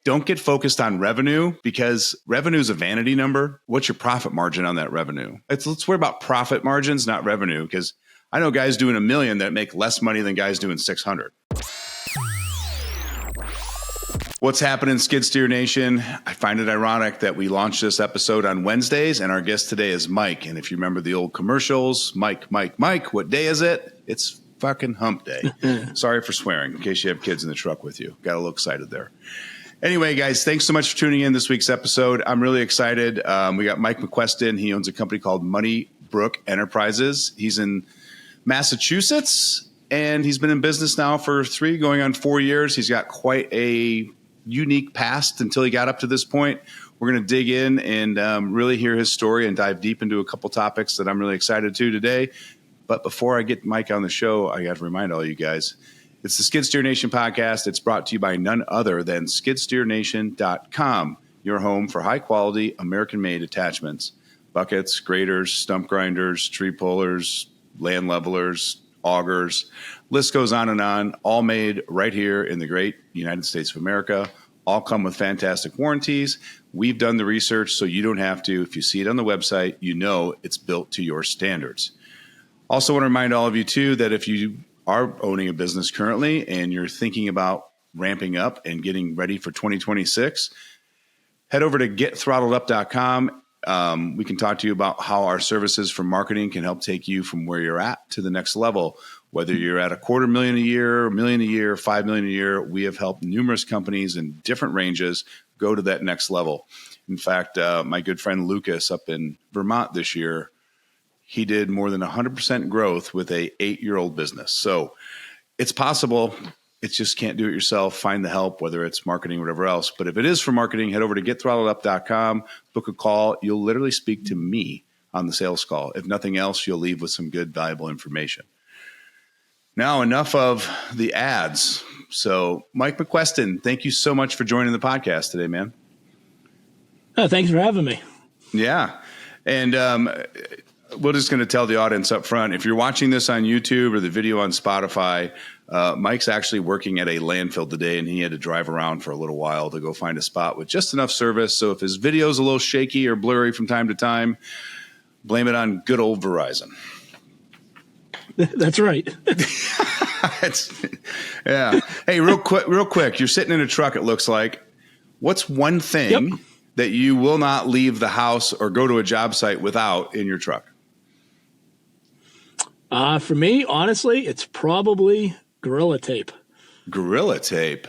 don't get focused on revenue, because revenue is a vanity number. What's your profit margin on that revenue? Let's worry about profit margins, not revenue, because I know guys doing $1 million that make less money than guys doing 600. What's happening, Skid Steer Nation? I find it ironic that we launched this episode on Wednesdays, and our guest today is Mike. And if you remember the old commercials, Mike, what day is it? It's fucking hump day. Sorry for swearing, in case you have kids in the truck with you. Got a little excited there. Anyway, guys, thanks so much for tuning in this week's episode. I'm really excited. We got Mike McQueston. He owns a company called Moneybrook Enterprises. He's in Massachusetts, and he's been in business now for 3 going on 4 years. He's got quite a unique past until he got up to this point. We're going to dig in and really hear his story and dive deep into a couple topics that I'm really excited to today. But before I get Mike on the show, I got to remind all you guys, it's the Skid Steer Nation podcast. It's brought to you by none other than skidsteernation.com, your home for high-quality American-made attachments, buckets, graders, stump grinders, tree pullers, land levelers, augers. List goes on, all made right here in the great United States of America. All come with fantastic warranties. We've done the research, so you don't have to. If you see it on the website, you know it's built to your standards. Also want to remind all of you, too, that if you are owning a business currently and you're thinking about ramping up and getting ready for 2026, head over to getthrottledup.com. We can talk to you about how our services for marketing can help take you from where you're at to the next level. Whether you're at $250,000 a year, $1 million a year, $5 million a year, we have helped numerous companies in different ranges go to that next level. In fact, my good friend Lucas up in Vermont this year, he did more than 100% growth with a 8-year-old business. So it's possible. It's just can't do it yourself. Find the help, whether it's marketing or whatever else. But if it is for marketing, head over to getthrottledup.com, book a call. You'll literally speak to me on the sales call. If nothing else, you'll leave with some good, valuable information. Now, enough of the ads. So, Mike McQueston, thank you so much for joining the podcast today, man. Oh, thanks for having me. Yeah. And we're just going to tell the audience up front, if you're watching this on YouTube or the video on Spotify, Mike's actually working at a landfill today, and he had to drive around for a little while to go find a spot with just enough service. So if his video's a little shaky or blurry from time to time, blame it on good old Verizon. That's right. Yeah. Hey, real quick. You're sitting in a truck, it looks like. What's one thing that you will not leave the house or go to a job site without in your truck? For me, honestly, it's probably Gorilla Tape. Gorilla Tape.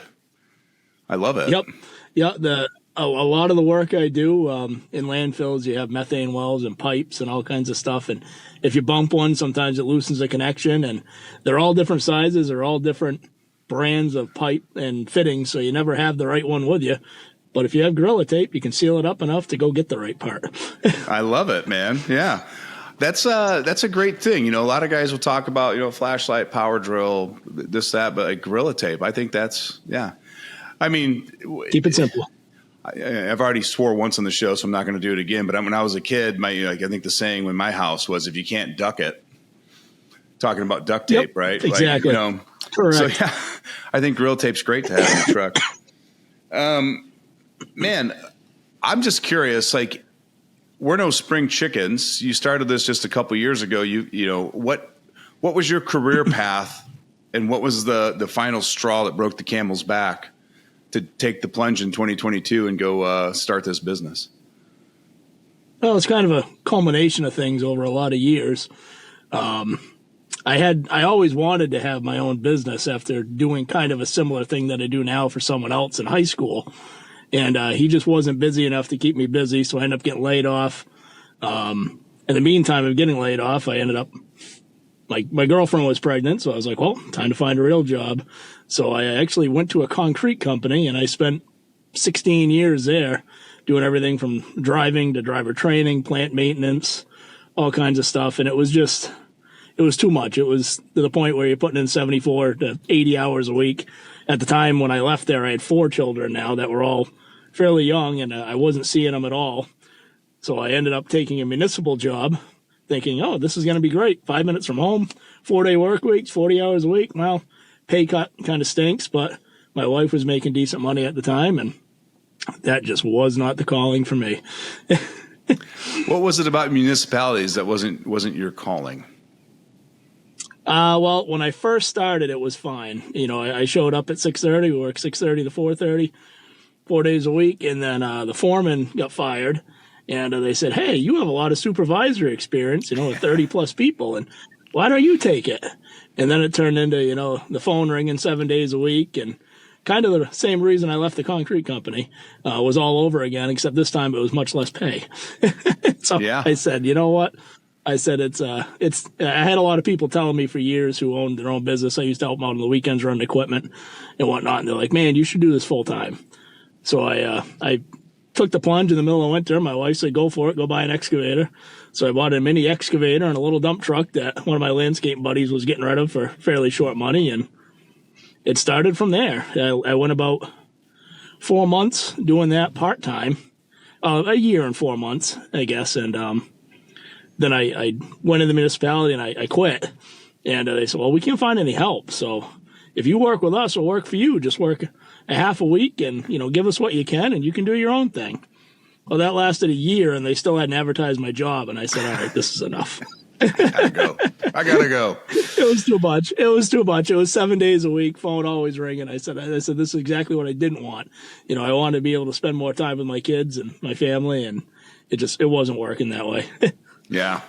I love it. Yep. Yeah. A lot of the work I do in landfills, you have methane wells and pipes and all kinds of stuff. And if you bump one, sometimes it loosens the connection. And they're all different sizes. They're all different brands of pipe and fittings. So you never have the right one with you. But if you have Gorilla Tape, you can seal it up enough to go get the right part. I love it, man. Yeah. That's a great thing. You know, a lot of guys will talk about, flashlight, power drill, this, that, but like Gorilla Tape, I think that's, yeah. I mean, keep it simple. I've already swore once on the show, so I'm not going to do it again. But when I was a kid, I think the saying in my house was, if you can't duck it, talking about duct tape, right? Exactly. Correct. So yeah, I think Gorilla Tape's great to have in the truck. Man, I'm just curious, we're no spring chickens. You started this just a couple years ago. What was your career path, and what was the final straw that broke the camel's back to take the plunge in 2022 and go start this business? Well, it's kind of a culmination of things over a lot of years. I always wanted to have my own business after doing kind of a similar thing that I do now for someone else in high school. And he just wasn't busy enough to keep me busy, so I ended up getting laid off. In the meantime of getting laid off, I ended up, my girlfriend was pregnant, so I was like, well, time to find a real job. So I actually went to a concrete company, and I spent 16 years there doing everything from driving to driver training, plant maintenance, all kinds of stuff. And it was too much. It was to the point where you're putting in 74 to 80 hours a week. At the time when I left there, I had 4 children now that were all fairly young, and I wasn't seeing them at all. So I ended up taking a municipal job thinking, oh, this is going to be great. 5 minutes from home, 4-day work weeks, 40 hours a week. Well, pay cut kind of stinks, but my wife was making decent money at the time, and that just was not the calling for me. What was it about municipalities that wasn't your calling? Well, when I first started, it was fine. I showed up at 6:30, we worked 6:30 to 4:30, 4 days a week. And then the foreman got fired. And they said, hey, you have a lot of supervisory experience, with 30 plus people. And why don't you take it? And then it turned into, the phone ringing 7 days a week. And kind of the same reason I left the concrete company was all over again, except this time it was much less pay. So yeah. I said, you know what? I said, I had a lot of people telling me for years who owned their own business. I used to help them out on the weekends, running equipment and whatnot. And they're like, man, you should do this full time. So I took the plunge in the middle of winter. My wife said, go for it, go buy an excavator. So I bought a mini excavator and a little dump truck that one of my landscape buddies was getting rid of for fairly short money. And it started from there. I went about 4 months doing that part-time, a year and 4 months, I guess. And then I went in the municipality and I quit. And they said, well, we can't find any help. So if you work with us, we'll work for you. Just work a half a week and, give us what you can and you can do your own thing. Well, that lasted a year and they still hadn't advertised my job. And I said, all right, this is enough. I gotta go. It was too much. It was 7 days a week, phone always ringing. I said, this is exactly what I didn't want. I wanted to be able to spend more time with my kids and my family, and it wasn't working that way. Yeah.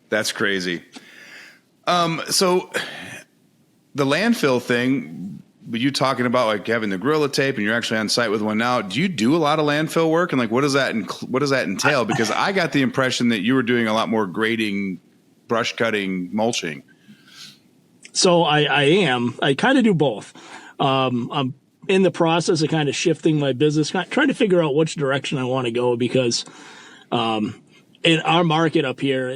That's crazy. So the landfill thing, you talking about like having the gorilla tape and you're actually on site with one now. Do you do a lot of landfill work? And like, what does that entail? Because I got the impression that you were doing a lot more grading, brush cutting, mulching. So I am. I kind of do both. I'm in the process of kind of shifting my business, trying to figure out which direction I want to go, because in our market up here,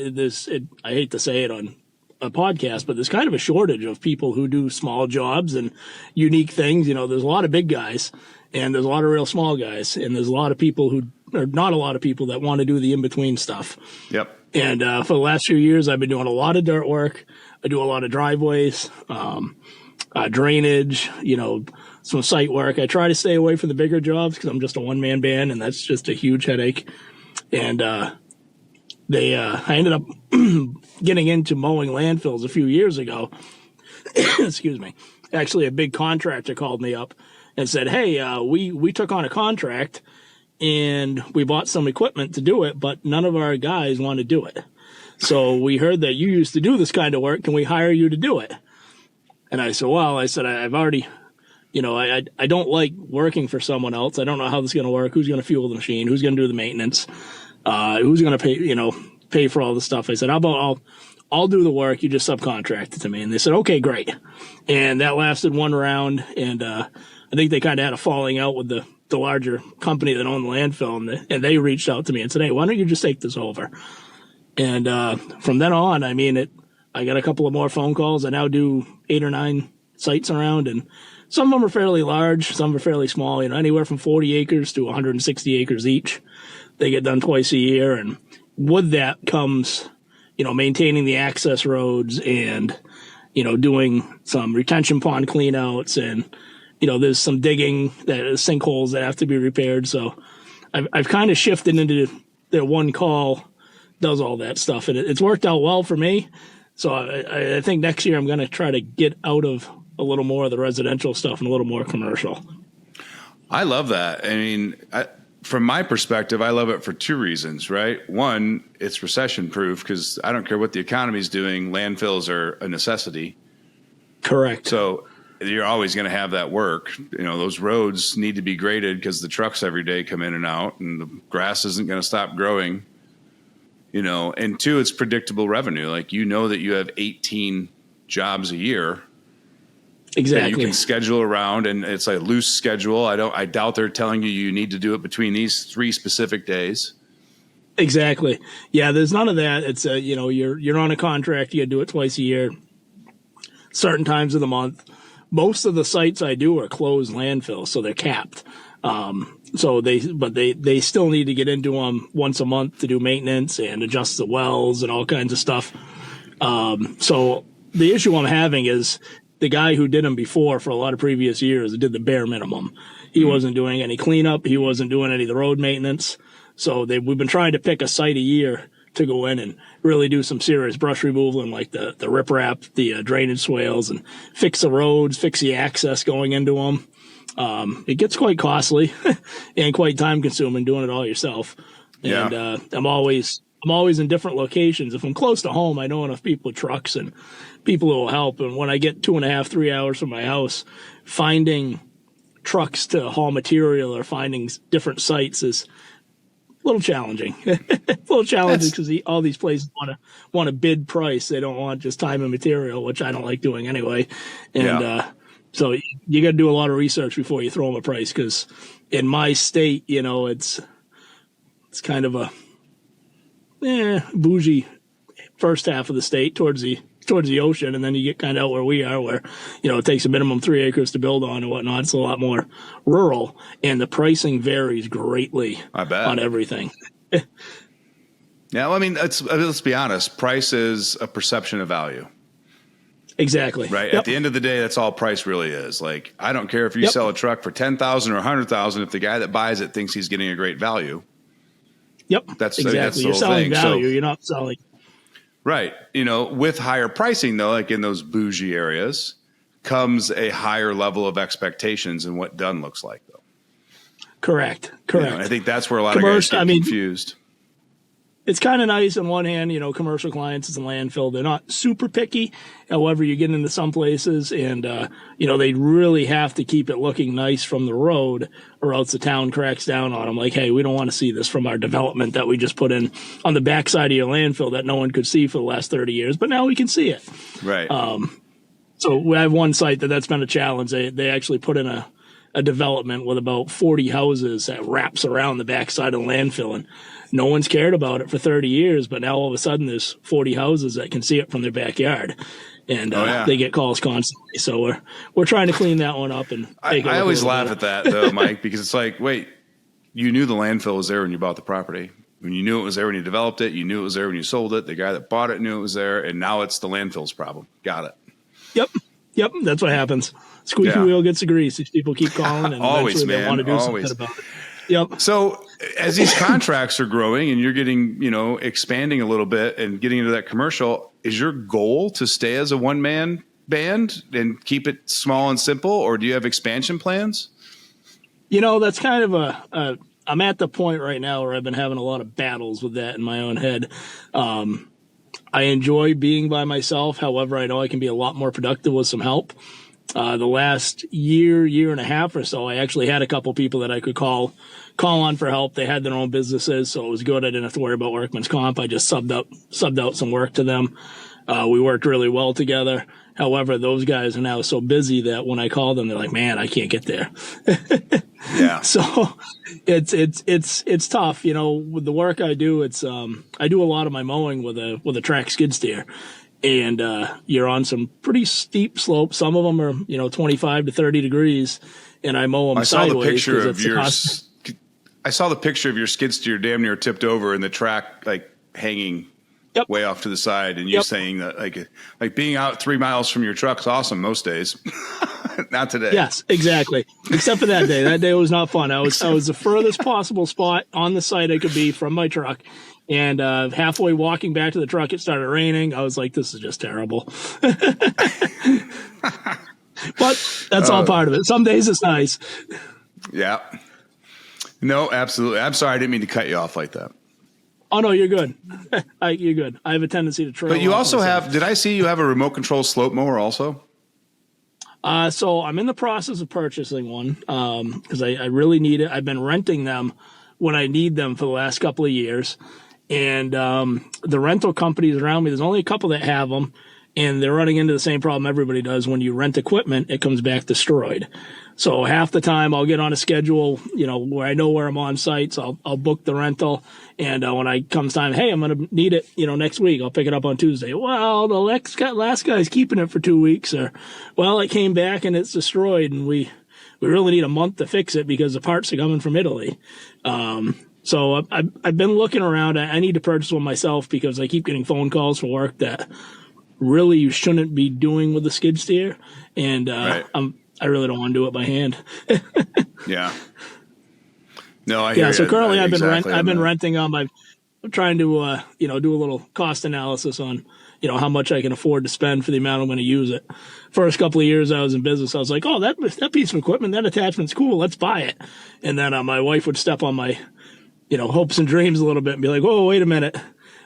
I hate to say it on a podcast, but there's kind of a shortage of people who do small jobs and unique things. There's a lot of big guys and there's a lot of real small guys, and there's a lot of people not a lot of people that want to do the in-between stuff. Yep. And for the last few years, I've been doing a lot of dirt work. I do a lot of driveways, drainage, some site work. I try to stay away from the bigger jobs because I'm just a one-man band, and that's just a huge headache. And I ended up getting into mowing landfills a few years ago. Excuse me. Actually, a big contractor called me up and said, hey, we took on a contract and we bought some equipment to do it, but none of our guys want to do it. So we heard that you used to do this kind of work. Can we hire you to do it? And I said, well, I've already, I don't like working for someone else. I don't know how this is going to work. Who's going to fuel the machine? Who's going to do the maintenance? Who's going to pay for all the stuff? I said, how about I'll do the work. You just subcontract it to me. And they said, okay, great. And that lasted one round. And I think they kind of had a falling out with the larger company that owned the landfill. And they reached out to me and said, hey, why don't you just take this over? And from then on, I got a couple of more phone calls. I now do 8 or 9 sites around, and some of them are fairly large, some are fairly small, anywhere from 40 acres to 160 acres each. They get done twice a year. And with that comes, maintaining the access roads and, doing some retention pond cleanouts, and, there's some digging, sinkholes that have to be repaired. So I've kind of shifted into the one call does all that stuff, and it's worked out well for me. So I think next year I'm going to try to get out of a little more of the residential stuff and a little more commercial. I love that. From my perspective, I love it for 2 reasons, right? One, it's recession proof, because I don't care what the economy is doing. Landfills are a necessity. Correct. So you're always going to have that work. Those roads need to be graded because the trucks every day come in and out, and the grass isn't going to stop growing. And 2, it's predictable revenue. Like, that you have 18 jobs a year. Exactly. That you can schedule around, and it's a loose schedule. I doubt they're telling you need to do it between these 3 specific days. Exactly. Yeah, there's none of that. It's you're on a contract. You got to do it twice a year, certain times of the month. Most of the sites I do are closed landfills, so they're capped. So they still need to get into them once a month to do maintenance and adjust the wells and all kinds of stuff. So the issue I'm having is the guy who did them before for a lot of previous years did the bare minimum. He wasn't doing any cleanup. He wasn't doing any of the road maintenance. So we've been trying to pick a site a year to go in and really do some serious brush removal and like the riprap, the drainage swales, and fix the roads, fix the access going into them. It gets quite costly and quite time consuming doing it all yourself. Yeah. And I'm always in different locations. If I'm close to home, I know enough people with trucks and people who will help. And when I get 2.5, 3 hours from my house, finding trucks to haul material or finding different sites is a little challenging. Because all these places want a bid price. They don't want just time and material, which I don't like doing anyway. And so you got to do a lot of research before you throw them a price. Because in my state, it's kind of a bougie first half of the state towards the ocean, and then you get kind of out where we are, where it takes a minimum 3 acres to build on and whatnot. It's a lot more rural, and the pricing varies greatly. I bet. On everything. Yeah, well, I mean, let's be honest. Price is a perception of value. Exactly. Right. Yep. At the end of the day, that's all price really is. Like, I don't care if you sell a truck for $10,000 or $100,000. If the guy that buys it thinks he's getting a great value. Yep. That's exactly. That's the You're whole selling thing. value. You're not selling. Right. With higher pricing, though, like in those bougie areas, comes a higher level of expectations in what done looks like, though. Correct. And I think that's where a lot of guys get confused. It's kind of nice on one hand, commercial clients as a landfill, they're not super picky. However, you get into some places and, they really have to keep it looking nice from the road or else the town cracks down on them. Like, hey, we don't want to see this from our development that we just put in on the backside of your landfill that no one could see for the last 30 years, but now we can see it. Right. So we have one site that's been a challenge. They actually put in a development with about 40 houses that wraps around the backside of the landfill, and no one's cared about it for 30 years, but now all of a sudden there's 40 houses that can see it from their backyard, and they get calls constantly. So we're trying to clean that one up. And I always laugh at that, though, Mike, because it's like, wait, you knew the landfill was there when you bought the property. When you knew it was there when you developed it, you knew it was there when you sold it. The guy that bought it knew it was there, and now it's the landfill's problem. Got it. Yep, that's what happens. Squeaky wheel gets the grease. These people keep calling, and always, eventually they want to do something about it. Yep. So as these contracts are growing and you're getting, expanding a little bit and getting into that commercial, is your goal to stay as a one-man band and keep it small and simple, or do you have expansion plans? That's kind of I'm at the point right now where I've been having a lot of battles with that in my own head. I enjoy being by myself. However, I know I can be a lot more productive with some help. The last year and a half or so, I actually had a couple people that I could call on for help. They had their own businesses, so it was good. I didn't have to worry about workman's comp. I just subbed out some work to them. We worked really well together. However, those guys are now so busy that when I call them, they're like, "Man, I can't get there." Yeah. So it's tough, with the work I do. I do a lot of my mowing with a track skid steer, and you're on some pretty steep slopes. Some of them are 25 to 30 degrees, and I mow them sideways. I saw the picture of your skid steer damn near tipped over and the track like hanging way off to the side, and you saying that like being out 3 miles from your truck's awesome most days. Not today. Yes, exactly. Except for that day. That day was not fun. I was the furthest possible spot on the site I could be from my truck. And halfway walking back to the truck, it started raining. I was like, this is just terrible. But that's all part of it. Some days it's nice. Yeah. No, absolutely. I'm sorry. I didn't mean to cut you off like that. Oh, no, you're good. You're good. I have a tendency to trail. But you also have, did I see you have a remote control slope mower also? So I'm in the process of purchasing one because I really need it. I've been renting them when I need them for the last couple of years. And the rental companies around me, there's only a couple that have them. And they're running into the same problem everybody does. When you rent equipment, it comes back destroyed. So half the time I'll get on a schedule, where I know where I'm on site. So I'll book the rental. And when I comes time, hey, I'm going to need it, next week. I'll pick it up on Tuesday. Well, the last guy's keeping it for 2 weeks. Or, well, it came back and it's destroyed. And we really need a month to fix it because the parts are coming from Italy. So I've been looking around. I need to purchase one myself because I keep getting phone calls for work that really you shouldn't be doing with the skid steer. And right. I really don't want to do it by hand. Yeah. No, I hear Yeah. So you. currently Exactly I've on been that. renting on my, I'm trying to, do a little cost analysis on, how much I can afford to spend for the amount I'm going to use it. First couple of years I was in business, I was like, oh, that piece of equipment, that attachment's cool. Let's buy it. And then my wife would step on my, hopes and dreams a little bit and be like, whoa, wait a minute.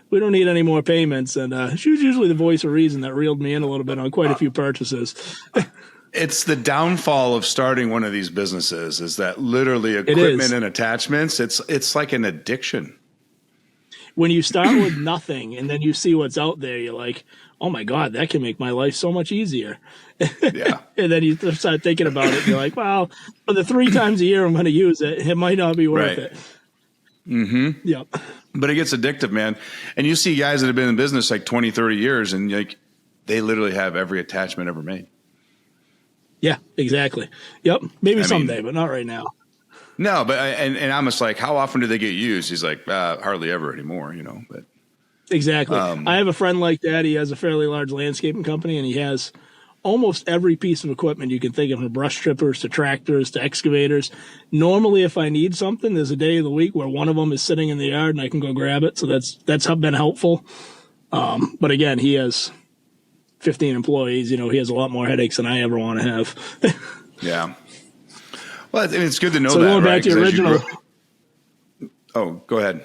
We don't need any more payments. And she was usually the voice of reason that reeled me in a little bit on quite a few purchases. It's the downfall of starting one of these businesses is that literally equipment and attachments, it's like an addiction. When you start with nothing and then you see what's out there, you're like, oh my God, that can make my life so much easier. Yeah. And then you start thinking about it and you're like, well, for the 3 times a year I'm going to use it, it might not be worth it. Mm-hmm. Yep. But it gets addictive, man. And you see guys that have been in business like 20, 30 years and like they literally have every attachment ever made. Yeah, exactly. Yep. Maybe someday, but not right now. No, but and I'm just like, how often do they get used? He's like, hardly ever anymore, But exactly. I have a friend like that. He has a fairly large landscaping company, and he has almost every piece of equipment you can think of, from brush strippers to tractors to excavators. Normally, if I need something, there's a day of the week where one of them is sitting in the yard, and I can go grab it. So that's been helpful. But again, he has 15 employees. He has a lot more headaches than I ever want to have. Yeah. Well, it's good to know so that. Going back to your original. Oh, go ahead.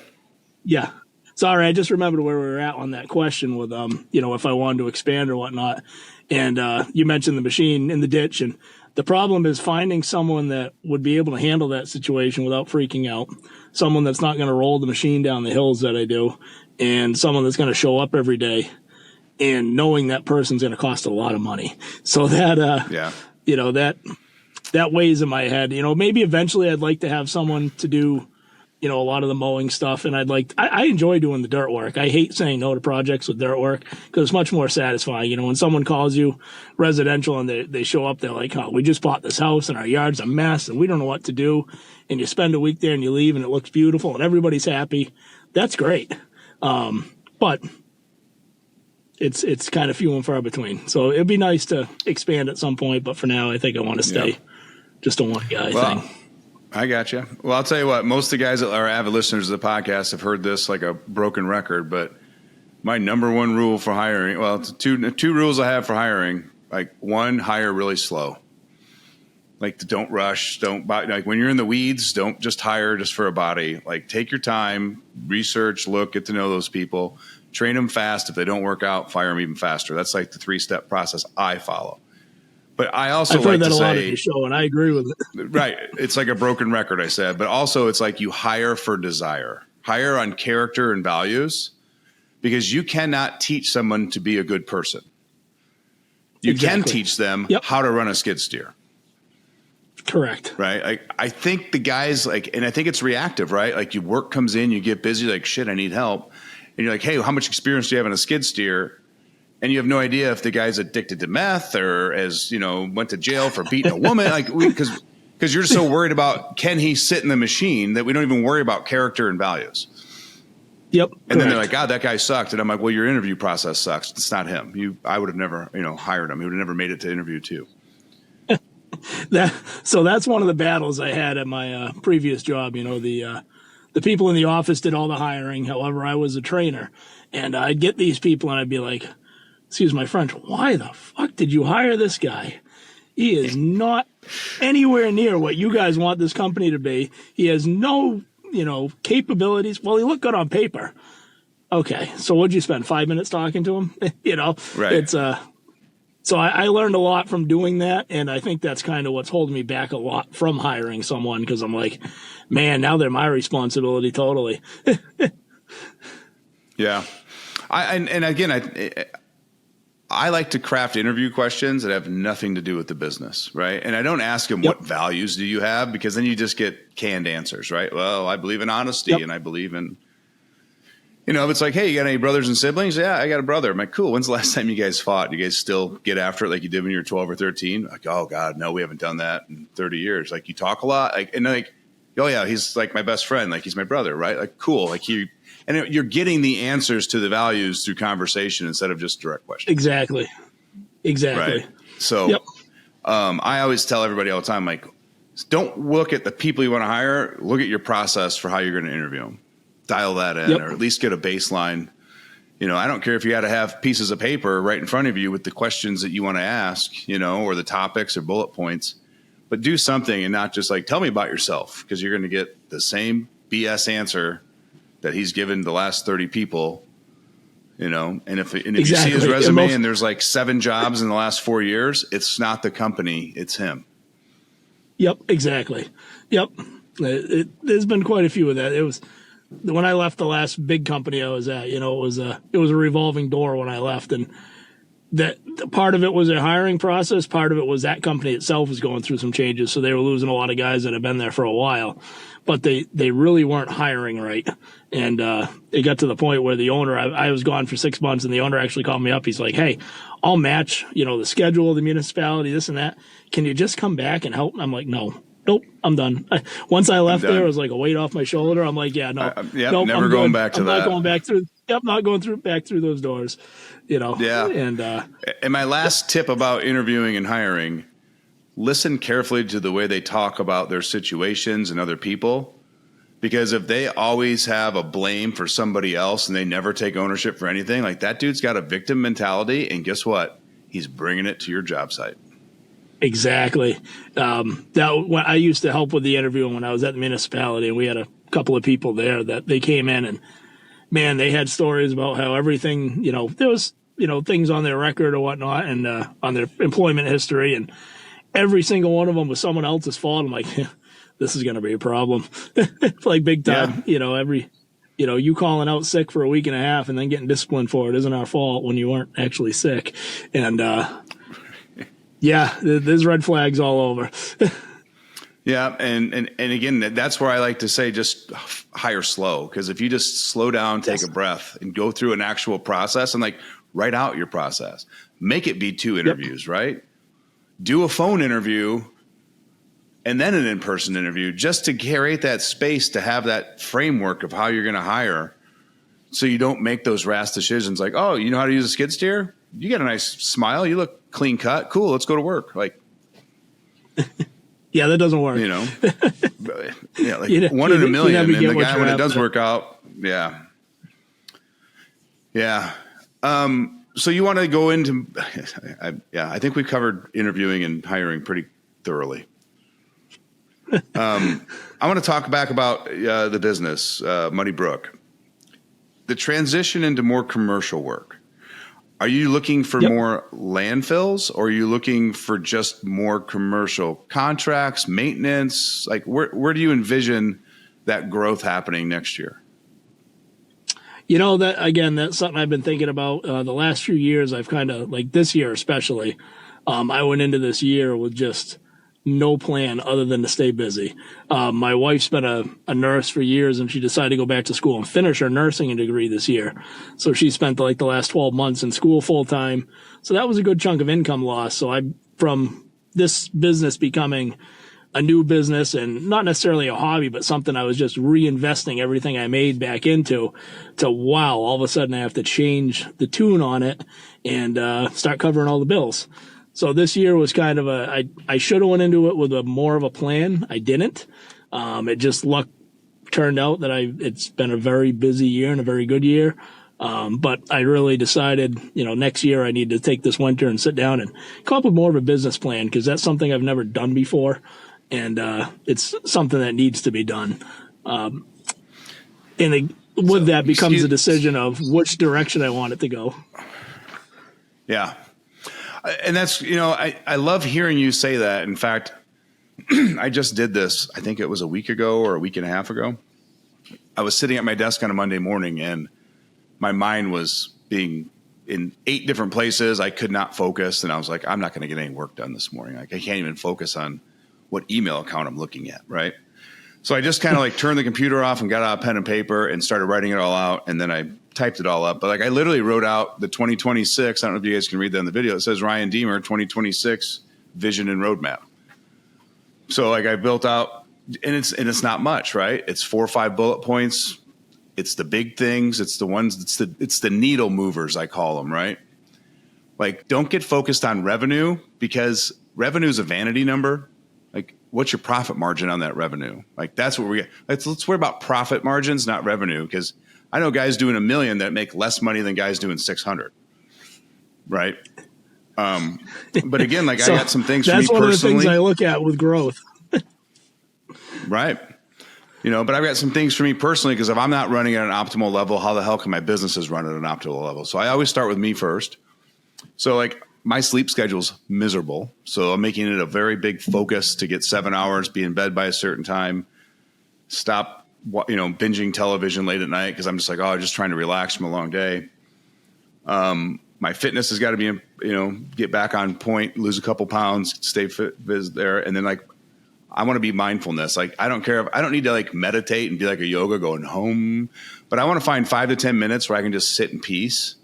Yeah. Sorry, I just remembered where we were at on that question with, if I wanted to expand or whatnot. And you mentioned the machine in the ditch. And the problem is finding someone that would be able to handle that situation without freaking out. Someone that's not going to roll the machine down the hills that I do. And someone that's going to show up every day. And knowing that person's going to cost a lot of money. So that, that weighs in my head. Maybe eventually I'd like to have someone to do, a lot of the mowing stuff. And I enjoy doing the dirt work. I hate saying no to projects with dirt work because it's much more satisfying. When someone calls you residential and they show up, they're like, oh, we just bought this house and our yard's a mess and we don't know what to do. And you spend a week there and you leave and it looks beautiful and everybody's happy. That's great. But it's kind of few and far between. So it'd be nice to expand at some point. But for now, I think I want to stay. Yep. Just a one guy thing. I got you. Well, I'll tell you what, most of the guys that are avid listeners of the podcast have heard this like a broken record, but my number one rule for hiring, well, it's two rules I have for hiring. Like, one, hire really slow. Like, don't rush. Don't buy, like when you're in the weeds, don't just hire just for a body. Like, take your time, research, look, get to know those people, train them fast. If they don't work out, fire them even faster. That's like the 3-step process I follow. But I also I've like heard that to a say, lot of your show, and I agree with it. Right. It's like a broken record, I said. But also it's like you hire for desire. Hire on character and values, because you cannot teach someone to be a good person. You can teach them how to run a skid steer. Correct. Right. I think the guys and I think it's reactive, right? Like your work comes in, you get busy, like, shit, I need help. And you're like, hey, how much experience do you have in a skid steer? And you have no idea if the guy's addicted to meth or went to jail for beating a woman. Because you're so worried about, can he sit in the machine, that we don't even worry about character and values. Yep. And then they're like, God, that guy sucked. And I'm like, well, your interview process sucks. It's not him. I would have never, hired him. He would have never made it to interview too. So that's one of the battles I had at my previous job. The people in the office did all the hiring. However, I was a trainer, and I'd get these people and I'd be like, excuse my French, why the fuck did you hire this guy? He is not anywhere near what you guys want this company to be. He has no, capabilities. Well, he looked good on paper. Okay, so what'd you spend 5 minutes talking to him? Right. It's so I learned a lot from doing that, and I think that's kind of what's holding me back a lot from hiring someone, because I'm like, man, now they're my responsibility totally. Yeah. I like to craft interview questions that have nothing to do with the business, right? And I don't ask them what values do you have, because then you just get canned answers, right? Well, I believe in honesty and I believe in, if it's like, hey, you got any brothers and siblings? Yeah, I got a brother. I'm like, cool. When's the last time you guys fought? You guys still get after it like you did when you were 12 or 13? Like, oh God, no, we haven't done that in 30 years. Like, you talk a lot. Oh yeah, he's like my best friend. Like, he's my brother, right? Like, cool. Like, you're getting the answers to the values through conversation instead of just direct questions. Exactly. Right. So I always tell everybody all the time, like, don't look at the people you want to hire. Look at your process for how you're going to interview them. Dial that in, or at least get a baseline. I don't care if you got to have pieces of paper right in front of you with the questions that you want to ask, or the topics or bullet points, but do something and not just like, tell me about yourself, because you're going to get the same BS answer that he's given the last 30 people, and if you see his resume and there's like 7 jobs in the last 4 years, it's not the company, it's him. Yep, exactly. Yep. There's been quite a few of that. It was when I left the last big company I was at, it was a revolving door when I left, and that part of it was a hiring process. Part of it was that company itself was going through some changes. So they were losing a lot of guys that had been there for a while, but they really weren't hiring right. And, it got to the point where the owner, I was gone for 6 months, and the owner actually called me up. He's like, "Hey, I'll match, the schedule of the municipality, this and that. Can you just come back and help?" I'm like, Nope, I'm done. Once I left there, it was like a weight off my shoulder. I'm like, nope, never going back to that. I'm not going back through. Yep, not going back through those doors. Yeah. And my last tip about interviewing and hiring: listen carefully to the way they talk about their situations and other people, because if they always have a blame for somebody else and they never take ownership for anything, like that dude's got a victim mentality, and guess what? He's bringing it to your job site. Exactly. When I used to help with the interviewing when I was at the municipality, and we had a couple of people there that they came in, and man, they had stories about how everything, there was, things on their record or whatnot, and on their employment history, and every single one of them was someone else's fault. I'm like, this is going to be a problem. Like big time, you calling out sick for a week and a half and then getting disciplined for it isn't our fault when you weren't actually sick. And, yeah, there's red flags all over. Yeah, and again, that's where I like to say just hire slow, because if you just slow down, take a breath, and go through an actual process and like write out your process, make it be 2 interviews, right? Do a phone interview and then an in-person interview, just to create that space to have that framework of how you're going to hire, so you don't make those rash decisions like, oh, you know how to use a skid steer? You got a nice smile. You look clean cut. Cool. Let's go to work. Like, yeah, that doesn't work. Like one in a million. And the guy, when it does work out. Yeah. Yeah. So you want to go into, I think we covered interviewing and hiring pretty thoroughly. I want to talk back about the business, Muddy Brook, the transition into more commercial work. Are you looking for more landfills, or are you looking for just more commercial contracts, maintenance? Like where do you envision that growth happening next year? That's something I've been thinking about the last few years. I've kind of, like this year especially, I went into this year with just no plan other than to stay busy. My wife's been a nurse for years, and she decided to go back to school and finish her nursing degree this year. So she spent like the last 12 months in school full time. So that was a good chunk of income loss. So from this business becoming a new business and not necessarily a hobby, but something I was just reinvesting everything I made back into, to wow, all of a sudden I have to change the tune on it and start covering all the bills. So this year was kind of I should have went into it with more of a plan. I didn't. It just luck turned out that it's been a very busy year and a very good year. But I really decided, next year I need to take this winter and sit down and come up with more of a business plan, because that's something I've never done before. And, it's something that needs to be done. With that becomes a decision of which direction I want it to go. Yeah. And that's, I love hearing you say that. In fact, I just did this, I think it was a week ago or a week and a half ago. I was sitting at my desk on a Monday morning, and my mind was being in 8 different places. I could not focus. And I was like, I'm not going to get any work done this morning. Like, I can't even focus on what email account I'm looking at. Right. So I just kind of like turned the computer off and got out pen and paper and started writing it all out. And then I typed it all up. But like, I literally wrote out the 2026. I don't know if you guys can read that in the video. It says Ryan Deemer 2026 vision and roadmap. So like, I built out, and it's not much, right? It's 4 or 5 bullet points. It's the big things. It's the ones, it's the needle movers, I call them, right? Like, don't get focused on revenue, because revenue is a vanity number. Like, what's your profit margin on that revenue? Like, that's what we get. Let's worry about profit margins, not revenue. Because I know guys doing $1 million that make less money than guys doing 600. Right. But again, like so I got some things for me personally. That's one of the things I look at with growth. Right. But I've got some things for me personally, because if I'm not running at an optimal level, how the hell can my businesses run at an optimal level? So I always start with me first. So like my sleep schedule's miserable. So I'm making it a very big focus to get 7 hours, be in bed by a certain time, stop, binging television late at night, because I'm just like, I'm just trying to relax from a long day. My fitness has got to be, get back on point, lose a couple pounds, stay fit there. And then like, I want to be mindfulness. Like, I don't care if I don't need to like meditate and be like a yoga going home, but I want to find 5 to 10 minutes where I can just sit in peace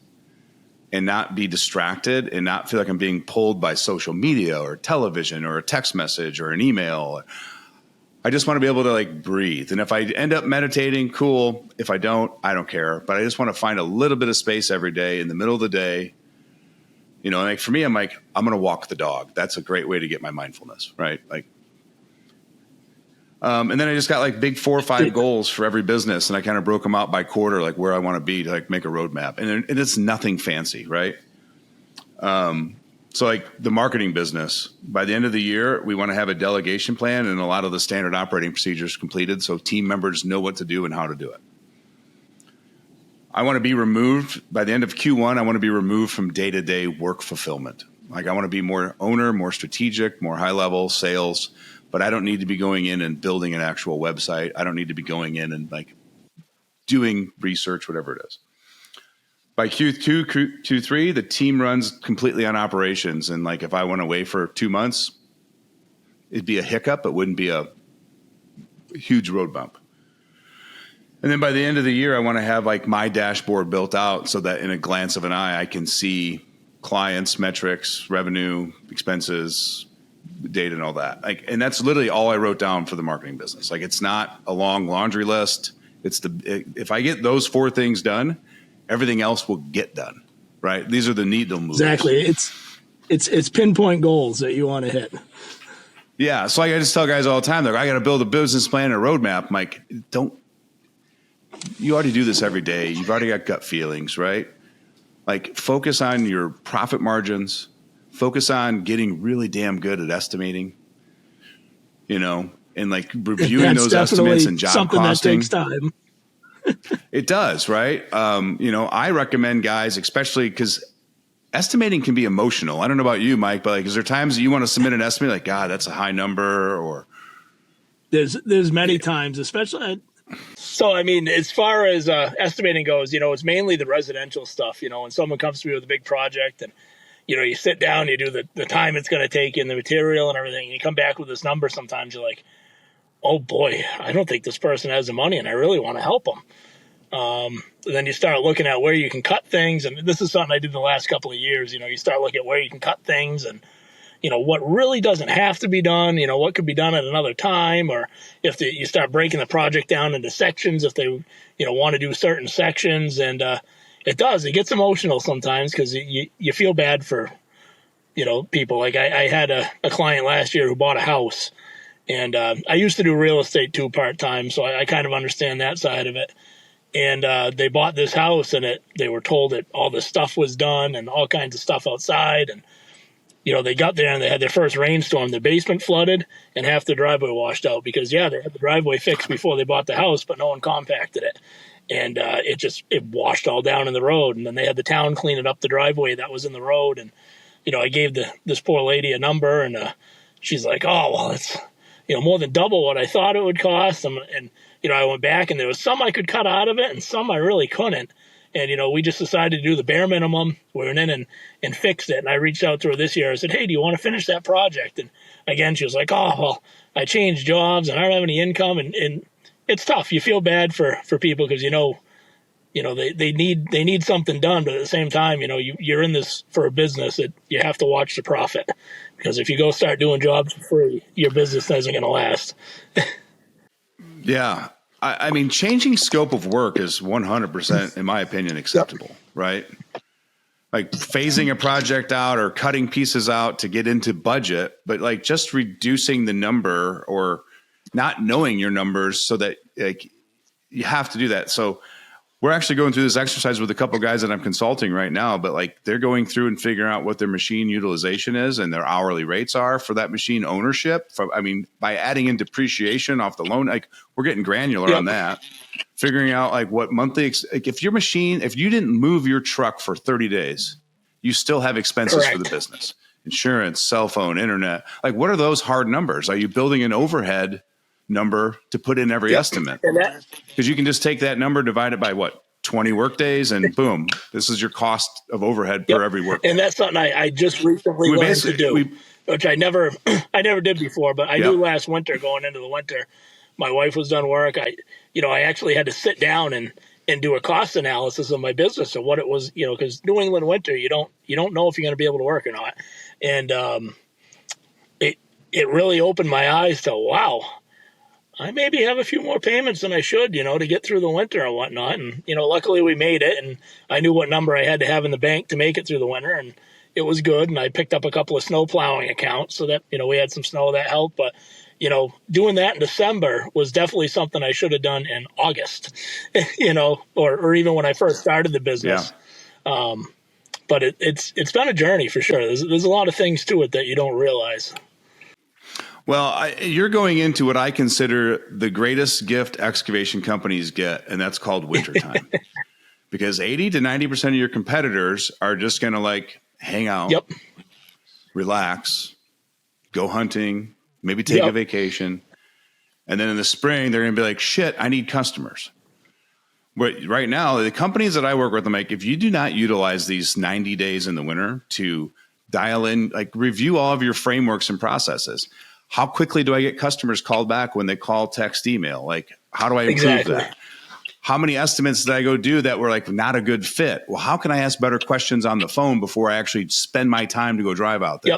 and not be distracted and not feel like I'm being pulled by social media or television or a text message or an email. I just want to be able to like breathe. And if I end up meditating, cool. If I don't care. But I just want to find a little bit of space every day in the middle of the day. Like for me, I'm like, I'm going to walk the dog. That's a great way to get my mindfulness, right? Like, and then I just got like big 4 or 5 goals for every business. And I kind of broke them out by quarter, like where I want to be to like make a roadmap. And it's nothing fancy, right? So like the marketing business, by the end of the year, we want to have a delegation plan and a lot of the standard operating procedures completed, so team members know what to do and how to do it. I want to be removed by the end of Q1. I want to be removed from day-to-day work fulfillment. Like I want to be more owner, more strategic, more high level sales, but I don't need to be going in and building an actual website. I don't need to be going in and like doing research, whatever it is. By Q2, Q3, the team runs completely on operations. And like if I went away for 2 months, it'd be a hiccup. It wouldn't be a huge road bump. And then by the end of the year, I want to have like my dashboard built out so that in a glance of an eye, I can see clients, metrics, revenue, expenses, data, and all that. Like, and that's literally all I wrote down for the marketing business. Like, it's not a long laundry list. If I get those 4 things done, everything else will get done, right? These are the needle movers. Exactly. It's pinpoint goals that you want to hit. Yeah. So I just tell guys all the time, they're like, I got to build a business plan and a roadmap. I'm like, you already do this every day. You've already got gut feelings, right? Like, focus on your profit margins, focus on getting really damn good at estimating, and like reviewing those estimates and job something costing. That takes time. It does, right? I recommend guys, especially because estimating can be emotional. I don't know about you, Mike, but like, is there times that you want to submit an estimate like, God, that's a high number? Or there's many times, especially. So, I mean, as far as estimating goes, it's mainly the residential stuff. When someone comes to me with a big project and, you sit down, you do the time it's going to take and the material and everything, and you come back with this number. Sometimes you're like, oh boy, I don't think this person has the money and I really want to help them. Then you start looking at where you can cut things. And this is something I did the last couple of years. You start looking at where you can cut things and, what really doesn't have to be done, what could be done at another time, or if you start breaking the project down into sections, if they, want to do certain sections. And it gets emotional sometimes because you feel bad for, people. Like I had a client last year who bought a house. And I used to do real estate too part-time, so I kind of understand that side of it. And they bought this house, and they were told that all this stuff was done and all kinds of stuff outside. And, they got there and they had their first rainstorm. The basement flooded and half the driveway washed out because, they had the driveway fixed before they bought the house, but no one compacted it. And it washed all down in the road. And then they had the town cleaning up the driveway that was in the road. And, I gave this poor lady a number, and she's like, oh, well, it's more than double what I thought it would cost. And I went back and there was some I could cut out of it and some I really couldn't. And, we just decided to do the bare minimum. We went in and fixed it. And I reached out to her this year. I said, hey, do you want to finish that project? And again, she was like, oh, well, I changed jobs and I don't have any income. And it's tough. You feel bad for people because, they need something done. But at the same time, you're in this for a business that you have to watch the profit. Because if you go start doing jobs for free, your business isn't going to last. Yeah. I mean, changing scope of work is 100%, in my opinion, acceptable, right? like phasing a project out or cutting pieces out to get into budget, but like just reducing the number or not knowing your numbers so that like you have to do that. So we're actually going through this exercise with a couple of guys that I'm consulting right now, but like they're going through and figuring out what their machine utilization is and their hourly rates are for that machine ownership. By adding in depreciation off the loan, like we're getting granular on that, figuring out like what monthly, like if your machine, if you didn't move your truck for 30 days, you still have expenses for the business, insurance, cell phone, internet. Like what are those hard numbers? Are you building an overhead number to put in every estimate? Because you can just take that number, divide it by 20 work days, and boom, this is your cost of overhead per every work. And that's something I just recently learned to do, which I never did before, but I knew last winter going into the winter. My wife was done work. I actually had to sit down and do a cost analysis of my business and what it was, because New England winter, you don't know if you're going to be able to work or not. And it really opened my eyes to, wow, I maybe have a few more payments than I should, to get through the winter and whatnot. And, luckily we made it, and I knew what number I had to have in the bank to make it through the winter, and it was good. And I picked up a couple of snow plowing accounts so that, we had some snow that helped. But, doing that in December was definitely something I should have done in August, or even when I first started the business. Yeah. But it's been a journey for sure. There's a lot of things to it that you don't realize. Well, you're going into what I consider the greatest gift excavation companies get, and that's called wintertime. Because 80 to 90% of your competitors are just going to like hang out, relax, go hunting, maybe take a vacation. And then in the spring, they're going to be like, shit, I need customers. But right now, the companies that I work with, I'm like, if you do not utilize these 90 days in the winter to dial in, like review all of your frameworks and processes. How quickly do I get customers called back when they call, text, email? Like, how do I improve that? How many estimates did I go do that were like not a good fit? Well, how can I ask better questions on the phone before I actually spend my time to go drive out there?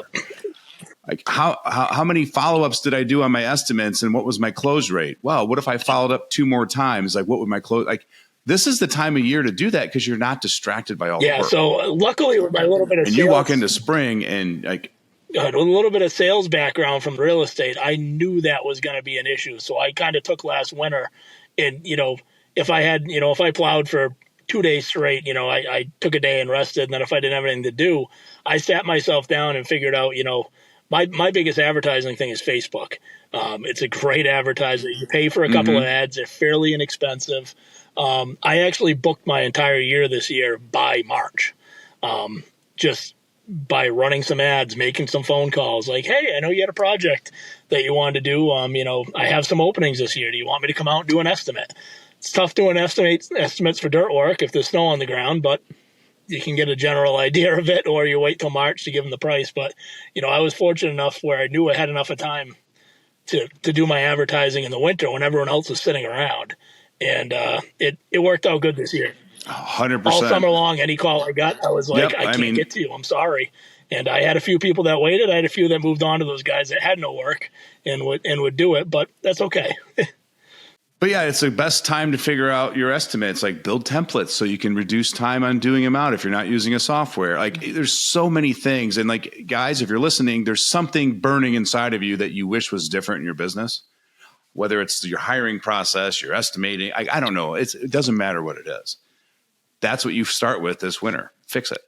Like how many follow-ups did I do on my estimates and what was my close rate? Well, what if I followed up 2 more times? Like what would my close, like this is the time of year to do that because you're not distracted by all the work. Yeah, so luckily with my little bit of sales, you walk into spring and like, with a little bit of sales background from real estate, I knew that was going to be an issue. So I kind of took last winter and, if I plowed for 2 days straight, I took a day and rested. And then if I didn't have anything to do, I sat myself down and figured out, my biggest advertising thing is Facebook. It's a great advertiser. You pay for a couple of ads. They're fairly inexpensive. I actually booked my entire year this year by March. Just by running some ads, making some phone calls like, hey, I know you had a project that you wanted to do. I have some openings this year. Do you want me to come out and do an estimate? It's tough doing estimates for dirt work if there's snow on the ground, but you can get a general idea of it, or you wait till March to give them the price. But, I was fortunate enough where I knew I had enough of time to do my advertising in the winter when everyone else was sitting around. And it worked out good this year. 100%. All summer long, any call I got, I was like, I can't get to you. I'm sorry. And I had a few people that waited. I had a few that moved on to those guys that had no work and would do it, but that's okay. But yeah, it's the best time to figure out your estimates, like build templates so you can reduce time on doing them out if you're not using a software. Like there's so many things. And like, guys, if you're listening, there's something burning inside of you that you wish was different in your business, whether it's your hiring process, your estimating. I don't know. It doesn't matter what it is. That's what you start with this winter. Fix it.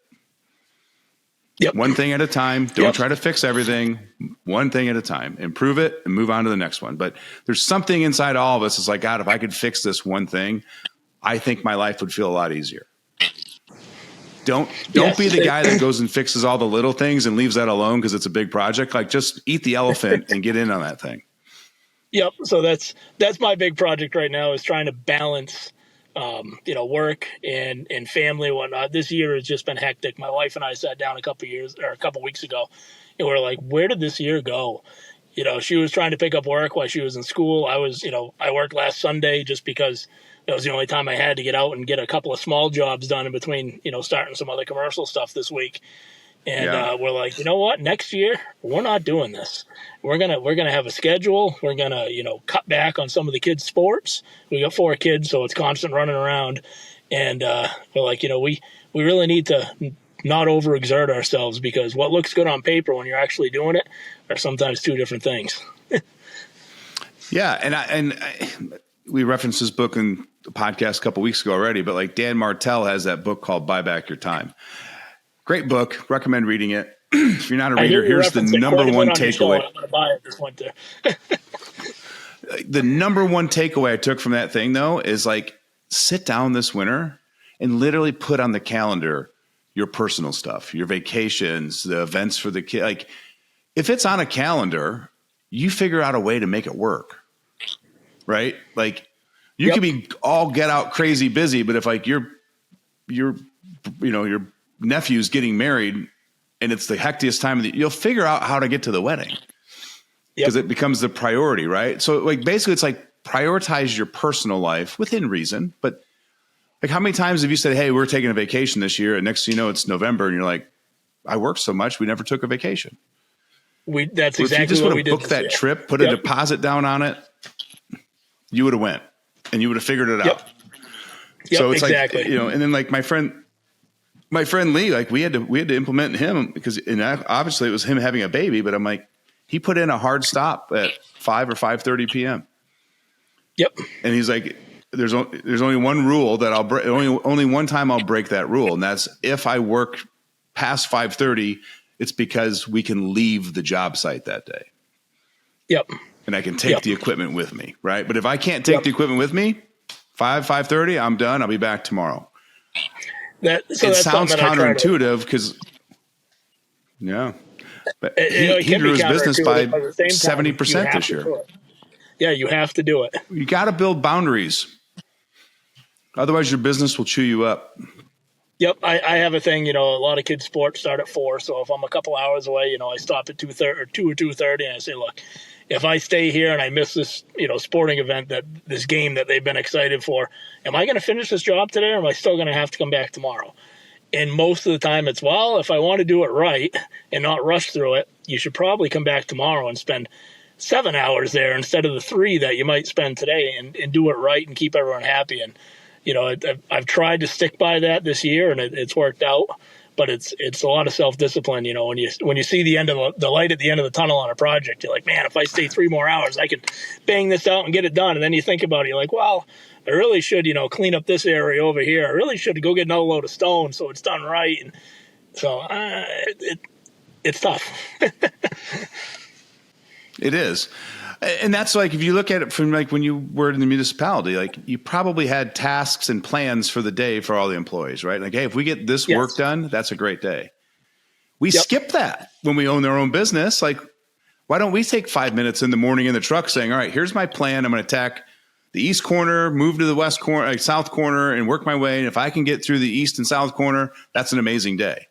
Yep. One thing at a time. Don't try to fix everything. One thing at a time. Improve it and move on to the next one. But there's something inside all of us that's like, God, if I could fix this one thing, I think my life would feel a lot easier. Don't be the guy that goes and fixes all the little things and leaves that alone because it's a big project. Like just eat the elephant and get in on that thing. Yep. So that's my big project right now is trying to balance work and family and whatnot. This year has just been hectic. My wife and I sat down a couple weeks ago and we're like, where did this year go? She was trying to pick up work while she was in school. I worked last Sunday just because it was the only time I had to get out and get a couple of small jobs done in between, starting some other commercial stuff this week. And we're like, you know what? Next year, we're not doing this. We're gonna have a schedule. We're gonna, cut back on some of the kids' sports. We got 4 kids, so it's constant running around. And we're like, we really need to not overexert ourselves, because what looks good on paper when you're actually doing it are sometimes two different things. Yeah. And we referenced this book in the podcast a couple weeks ago already, but like Dan Martell has that book called Buy Back Your Time. Great book. Recommend reading it. If you're not a reader, here's the number one takeaway. I'm going to buy it this winter. The number one takeaway I took from that thing, though, is like, sit down this winter and literally put on the calendar your personal stuff, your vacations, the events for the kid. Like, if it's on a calendar, you figure out a way to make it work, right? Like, you could be all get out crazy busy, but if like your nephew's getting married and it's the hectiest time of the, you'll figure out how to get to the wedding because it becomes the priority, right? So like basically it's like prioritize your personal life within reason, but like how many times have you said, hey, we're taking a vacation this year, and next thing you know it's November and you're like, I worked so much we never took a vacation. That's exactly what we did. Book that trip, put a deposit down on it, you would have went and you would have figured it out. So it's exactly. Like, and then like my friend Lee, like we had to implement him because obviously it was him having a baby, but I'm like, he put in a hard stop at 5 or 5:30 PM. And he's like, there's only one rule that I'll break. Only one time I'll break that rule. And that's if I work past 5:30, it's because we can leave the job site that day. And I can take the equipment with me. Right. But if I can't take the equipment with me, 5:30, I'm done. I'll be back tomorrow. It sounds counterintuitive because, but he grew his business by 70% this year. Yeah, you have to do it. You got to build boundaries. Otherwise, your business will chew you up. I have a thing, a lot of kids' sports start at 4. So if I'm a couple hours away, I stop at 2:30 or 2 or 2:30, and I say, look, if I stay here and I miss this, sporting event, this game that they've been excited for, am I going to finish this job today, or am I still going to have to come back tomorrow? And most of the time it's, well, if I want to do it right and not rush through it, you should probably come back tomorrow and spend 7 hours there instead of the 3 that you might spend today, and do it right and keep everyone happy. And, I've tried to stick by that this year, and it's worked out. But it's a lot of self-discipline, when you see the end of the light at the end of the tunnel on a project, you're like, man, if I stay 3 more hours, I can bang this out and get it done. And then you think about it, you're like, well, I really should, clean up this area over here. I really should go get another load of stone so it's done right. And so it's tough. It is. And that's like, if you look at it from like when you were in the municipality, like you probably had tasks and plans for the day for all the employees, right? Like, hey, if we get this work done, that's a great day. We skip that when we own our own business. Like, why don't we take 5 minutes in the morning in the truck saying, all right, here's my plan. I'm going to attack the east corner, move to the west corner, like south corner, and work my way. And if I can get through the east and south corner, that's an amazing day.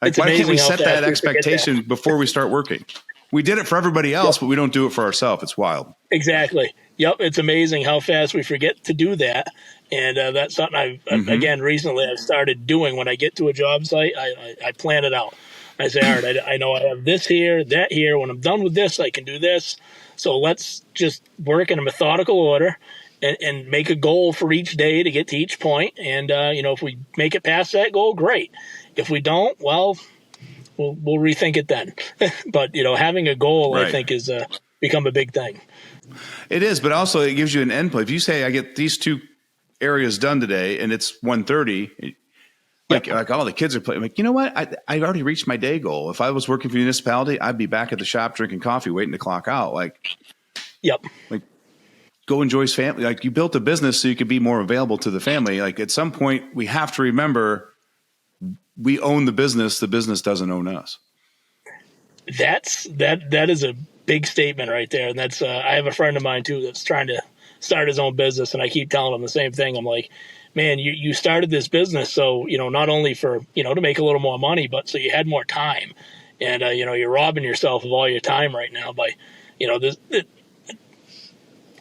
Like, why can't we set that expectation before we start working? We did it for everybody else, but we don't do it for ourselves. It's wild. Exactly. It's amazing how fast we forget to do that. And that's something again, recently I've started doing. When I get to a job site, I plan it out. I say, all right, I know I have this here, that here. When I'm done with this, I can do this. So let's just work in a methodical order and make a goal for each day to get to each point. And, if we make it past that goal, great. If we don't, well, we'll rethink it then. But, having a goal, I think, is become a big thing. It is, but also it gives you an endpoint. If you say I get these 2 areas done today and it's 1:30, like all the kids are playing, like, you know what? I already reached my day goal. If I was working for the municipality, I'd be back at the shop drinking coffee, waiting to clock out. Like, go enjoy his family. Like, you built a business so you could be more available to the family. Like, at some point we have to remember we own the business doesn't own us. That is a big statement right there. And that's, I have a friend of mine too, that's trying to start his own business. And I keep telling him the same thing. I'm like, man, you started this business. So, not only for, to make a little more money, but so you had more time. And, you're robbing yourself of all your time right now by,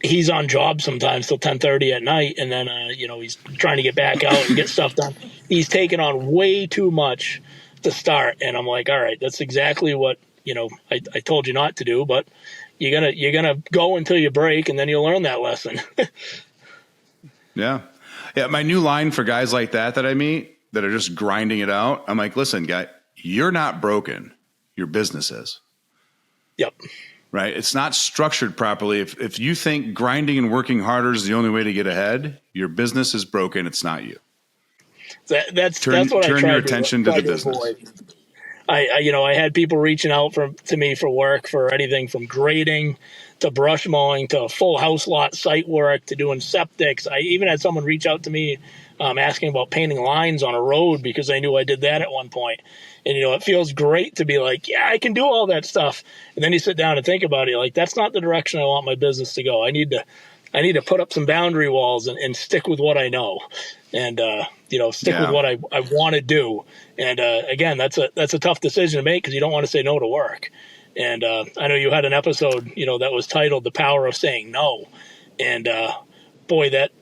he's on job sometimes till 10:30 at night. And then, he's trying to get back out and get stuff done. He's taken on way too much to start. And I'm like, all right, that's exactly what, I told you not to do, but you're going to go until you break, and then you'll learn that lesson. Yeah. My new line for guys like that I meet that are just grinding it out. I'm like, listen, guy, you're not broken. Your business is. Yep. Right. It's not structured properly. If you think grinding and working harder is the only way to get ahead, your business is broken. It's not you. That's what I tried turn your attention to the business. Avoid. I had people reaching out to me for work for anything from grading to brush mowing to full house lot site work to doing septics. I even had someone reach out to me asking about painting lines on a road because I knew I did that at one point. And, it feels great to be like, yeah, I can do all that stuff. And then you sit down and think about it, like, that's not the direction I want my business to go. I need to put up some boundary walls and stick with what I know and, stick with what I want to do. And, again, that's a tough decision to make because you don't want to say no to work. And I know you had an episode, that was titled The Power of Saying No. And, boy, that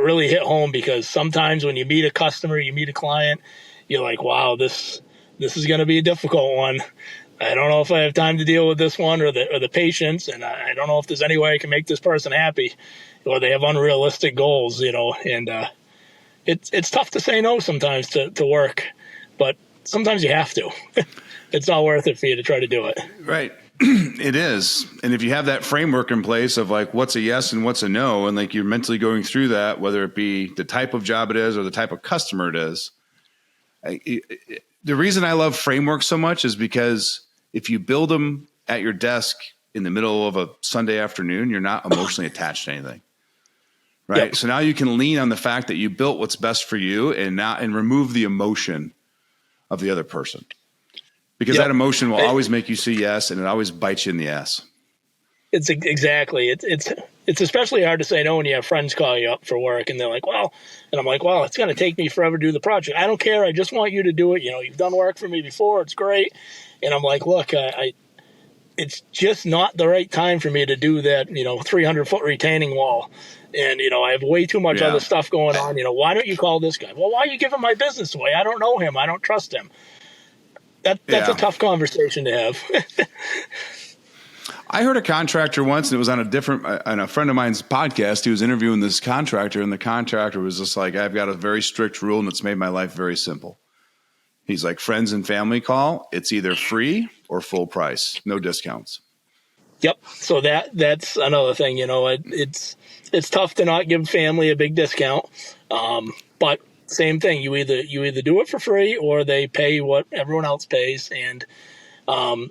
really hit home because sometimes when you meet a customer, you meet a client, you're like, wow, this is going to be a difficult one. I don't know if I have time to deal with this one or the patience. And I don't know if there's any way I can make this person happy or they have unrealistic goals, and it's tough to say no sometimes to work, but sometimes you have to. It's not worth it for you to try to do it. Right. It is. And if you have that framework in place of like what's a yes and what's a no, and like you're mentally going through that, whether it be the type of job it is or the type of customer it is, the reason I love frameworks so much is because if you build them at your desk in the middle of a Sunday afternoon, you're not emotionally attached to anything. Right. Yep. So now you can lean on the fact that you built what's best for you and remove the emotion of the other person. Because that emotion will always make you say yes, and it always bites you in the ass. It's exactly. It's especially hard to say no when you have friends call you up for work, and they're like, "Well," and I'm like, "Well, it's going to take me forever to do the project. I don't care. I just want you to do it. You've done work for me before. It's great." And I'm like, "Look, it's just not the right time for me to do that. 300-foot retaining wall." And, I have way too much other stuff going on. Why don't you call this guy? Well, why are you giving my business away? I don't know him. I don't trust him. That's a tough conversation to have. I heard a contractor once, and it was on a friend of mine's podcast. He was interviewing this contractor, and the contractor was just like, I've got a very strict rule, and it's made my life very simple. He's like, friends and family call, it's either free or full price, no discounts. Yep. So that's another thing, it's tough to not give family a big discount. But same thing, you either do it for free or they pay what everyone else pays. And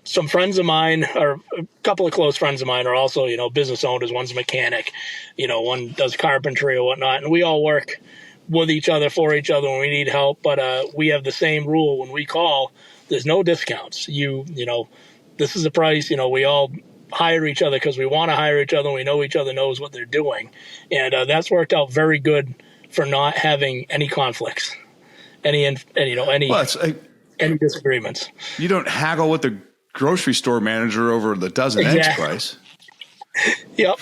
some friends of mine, or a couple of close friends of mine, are also, business owners. One's a mechanic, one does carpentry or whatnot. And we all work with each other, for each other when we need help. But we have the same rule when we call, there's no discounts. This is the price, we all hire each other because we want to hire each other and we know each other knows what they're doing. And that's worked out very good for not having any conflicts, any disagreements. You don't haggle with the grocery store manager over the dozen eggs price. Yep.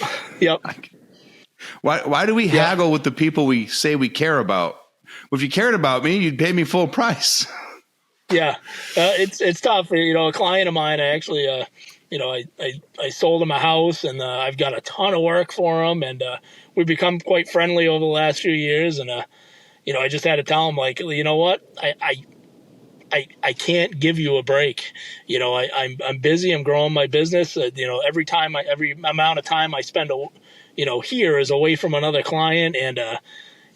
Why do we haggle with the people we say we care about? Well, if you cared about me, you'd pay me full price. Yeah, it's tough. A client of mine, I actually, I sold him a house, and I've got a ton of work for him, and we've become quite friendly over the last few years. And I just had to tell him, like, you know what, I can't give you a break. I'm busy. I'm growing my business. Every amount of time I spend, here is away from another client. And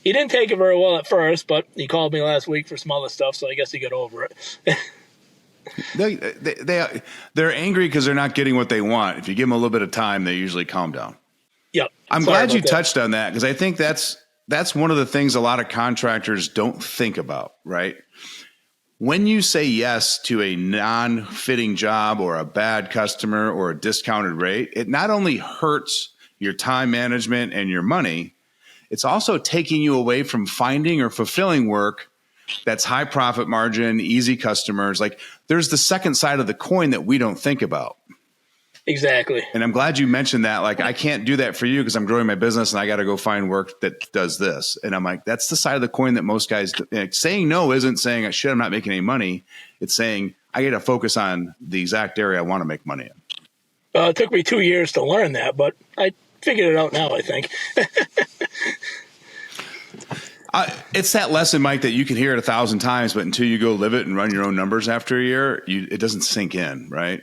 he didn't take it very well at first, but he called me last week for some other stuff, so I guess he got over it. They're angry because they're not getting what they want. If you give them a little bit of time, they usually calm down. Yep. I'm glad you touched on that because I think that's one of the things a lot of contractors don't think about, right? When you say yes to a non-fitting job or a bad customer or a discounted rate, it not only hurts your time management and your money, it's also taking you away from finding or fulfilling work that's high profit margin, easy customers. Like there's the second side of the coin that we don't think about. Exactly. And I'm glad you mentioned that. Like, I can't do that for you because I'm growing my business and I got to go find work that does this. And I'm like, that's the side of the coin that most guys saying no isn't saying, shit, I'm not making any money. It's saying I got to focus on the exact area I want to make money in. It took me 2 years to learn that, but I figured it out now, I think. It's that lesson, Mike, that you can hear it 1,000 times, but until you go live it and run your own numbers after a year, it doesn't sink in, right?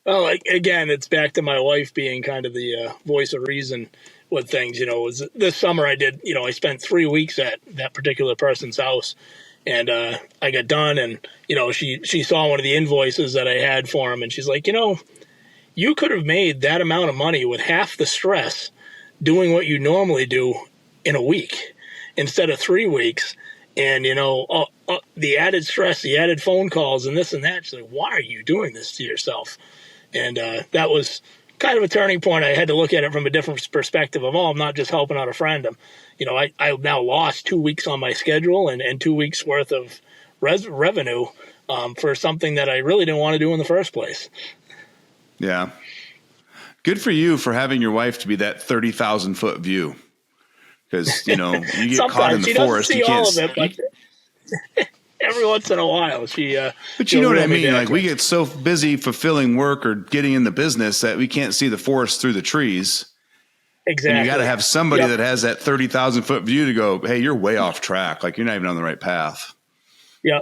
Well, again, it's back to my wife being kind of the voice of reason with things. You know, it was this summer I spent 3 weeks at that particular person's house, and I got done, and she saw one of the invoices that I had for him, and she's like, you could have made that amount of money with half the stress doing what you normally do in a week instead of 3 weeks. And, the added stress, the added phone calls and this and that. She's like, why are you doing this to yourself? And that was kind of a turning point. I had to look at it from a different perspective of, I'm not just helping out a friend. I now lost 2 weeks on my schedule and 2 weeks worth of revenue for something that I really didn't want to do in the first place. Yeah. Good for you for having your wife to be that 30,000 foot view. Because, you get caught in the forest. You can't see all of it, but every once in a while But you know what I mean? Like, we get so busy fulfilling work or getting in the business that we can't see the forest through the trees. Exactly. And you got to have somebody that has that 30,000 foot view to go, hey, you're way off track. Like, you're not even on the right path. Yeah.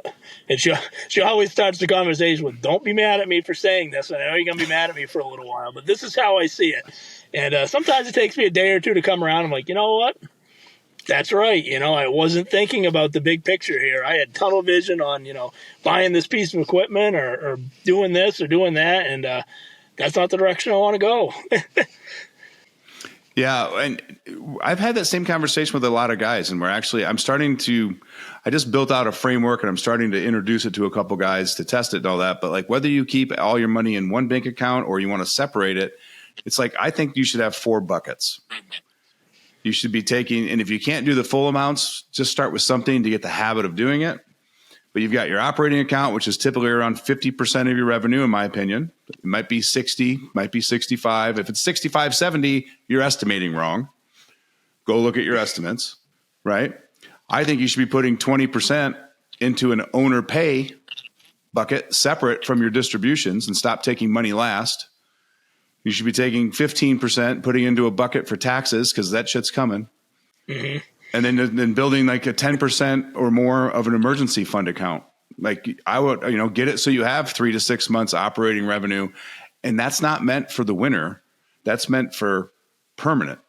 And she always starts the conversation with, don't be mad at me for saying this. I know you're going to be mad at me for a little while, but this is how I see it. And sometimes it takes me a day or two to come around. I'm like, you know what? That's right. I wasn't thinking about the big picture here. I had tunnel vision on, buying this piece of equipment or doing this or doing that. And that's not the direction I want to go. Yeah. And I've had that same conversation with a lot of guys. And I just built out a framework and I'm starting to introduce it to a couple guys to test it and all that. But like, whether you keep all your money in one bank account or you want to separate it, it's like, I think you should have 4 buckets. You should be taking, and if you can't do the full amounts, just start with something to get the habit of doing it. But you've got your operating account, which is typically around 50% of your revenue, in my opinion. It might be 60, might be 65. If it's 65, 70, you're estimating wrong. Go look at your estimates, right? I think you should be putting 20% into an owner pay bucket separate from your distributions and stop taking money last. You should be taking 15%, putting into a bucket for taxes because that shit's coming. Mm-hmm. And then building like a 10% or more of an emergency fund account. Like, I would, get it so you have 3 to 6 months operating revenue. And that's not meant for the winter. That's meant for permanent.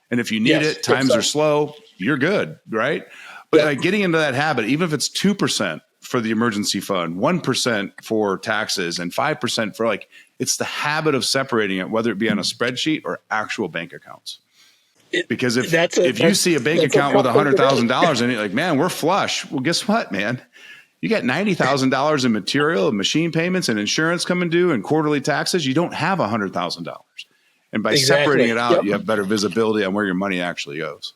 And if you need it, times are slow, you're good, right? But like, getting into that habit, even if it's 2% for the emergency fund, 1% for taxes, and 5% for it's the habit of separating it, whether it be on a spreadsheet or actual bank accounts. Because if you see a bank account with $100,000 in it, like, man, we're flush. Well, guess what, man? You got $90,000 in material and machine payments and insurance coming due and quarterly taxes. You don't have $100,000. And by separating it out, you have better visibility on where your money actually goes.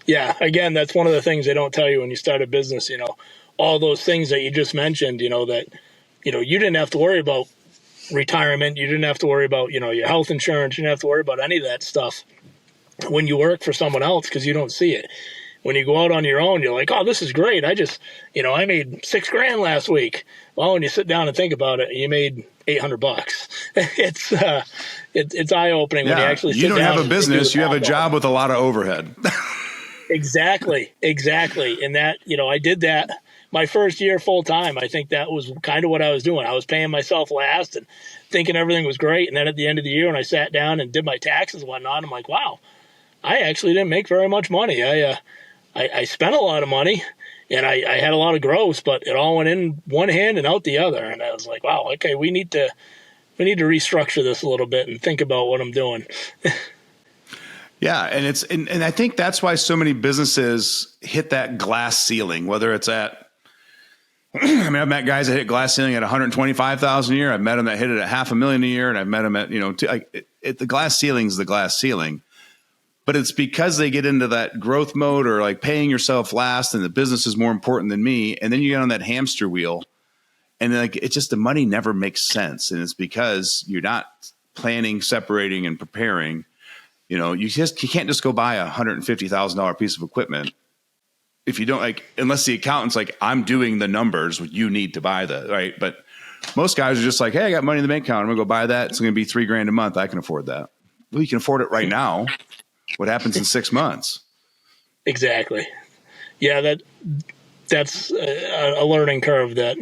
Yeah. Again, that's one of the things they don't tell you when you start a business, all those things that you just mentioned, that, you didn't have to worry about retirement. You didn't have to worry about, your health insurance. You didn't have to worry about any of that stuff when you work for someone else because you don't see it. When you go out on your own, you're like, oh, this is great. I just, I made $6,000 last week. Well, when you sit down and think about it, you made $800. It's eye opening when you actually sit down. You don't have a business. You have a job with a lot of overhead. Exactly. And that, I did that my first year full time. I think that was kind of what I was doing. I was paying myself last and thinking everything was great. And then at the end of the year, when I sat down and did my taxes and whatnot, I'm like, wow, I actually didn't make very much money. I spent a lot of money and I had a lot of gross, but it all went in one hand and out the other. And I was like, wow, okay, we need to restructure this a little bit and think about what I'm doing. Yeah. And I think that's why so many businesses hit that glass ceiling, whether it's at, I've met guys that hit glass ceiling at 125,000 a year. I've met them that hit it at $500,000 a year. And I've met them at, the glass ceiling is the glass ceiling, but it's because they get into that growth mode or like paying yourself last and the business is more important than me. And then you get on that hamster wheel and it's just, the money never makes sense. And it's because you're not planning, separating and preparing. You can't just go buy $150,000 piece of equipment. If you don't unless the accountant's like, I'm doing the numbers, you need to buy that, right? But most guys are just like, hey, I got money in the bank account. I'm gonna go buy that. It's going to be $3,000 a month. I can afford that. Well, you can afford it right now. What happens in 6 months? Exactly. Yeah, that's a learning curve that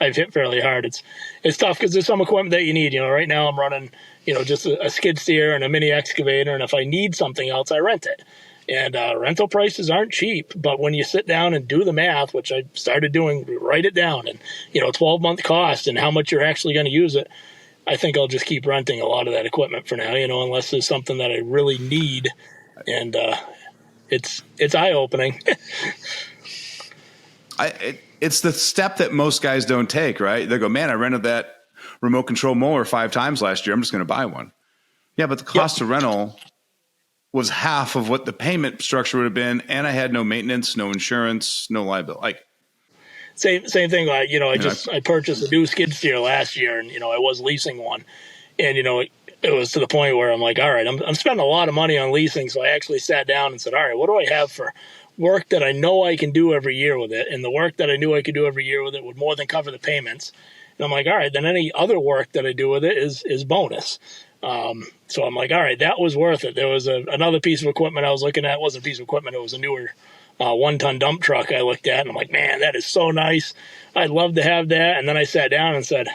I've hit fairly hard. It's tough because there's some equipment that you need. Right now I'm running just a skid steer and a mini excavator, and if I need something else, I rent it. And rental prices aren't cheap, but when you sit down and do the math, which I started doing, write it down, and 12-month cost and how much you're actually going to use it, I think I'll just keep renting a lot of that equipment for now. Unless there's something that I really need, and it's eye opening. It's the step that most guys don't take, right? They go, man, I rented that remote control mower 5 times last year. I'm just going to buy one. Yeah, but the cost of rental was half of what the payment structure would have been, and I had no maintenance, no insurance, no liability. Like same thing. I purchased a new skid steer last year, and I was leasing one, and it was to the point where I'm like, all right, I'm spending a lot of money on leasing, so I actually sat down and said, all right, what do I have for work that I know I can do every year with it, and the work that I knew I could do every year with it would more than cover the payments. And I'm like, all right, then any other work that I do with it is bonus. So I'm like, all right, that was worth it. There was another piece of equipment I was looking at. It wasn't a piece of equipment. It was a newer 1-ton dump truck I looked at, and I'm like, man, that is so nice. I'd love to have that. And then I sat down and said,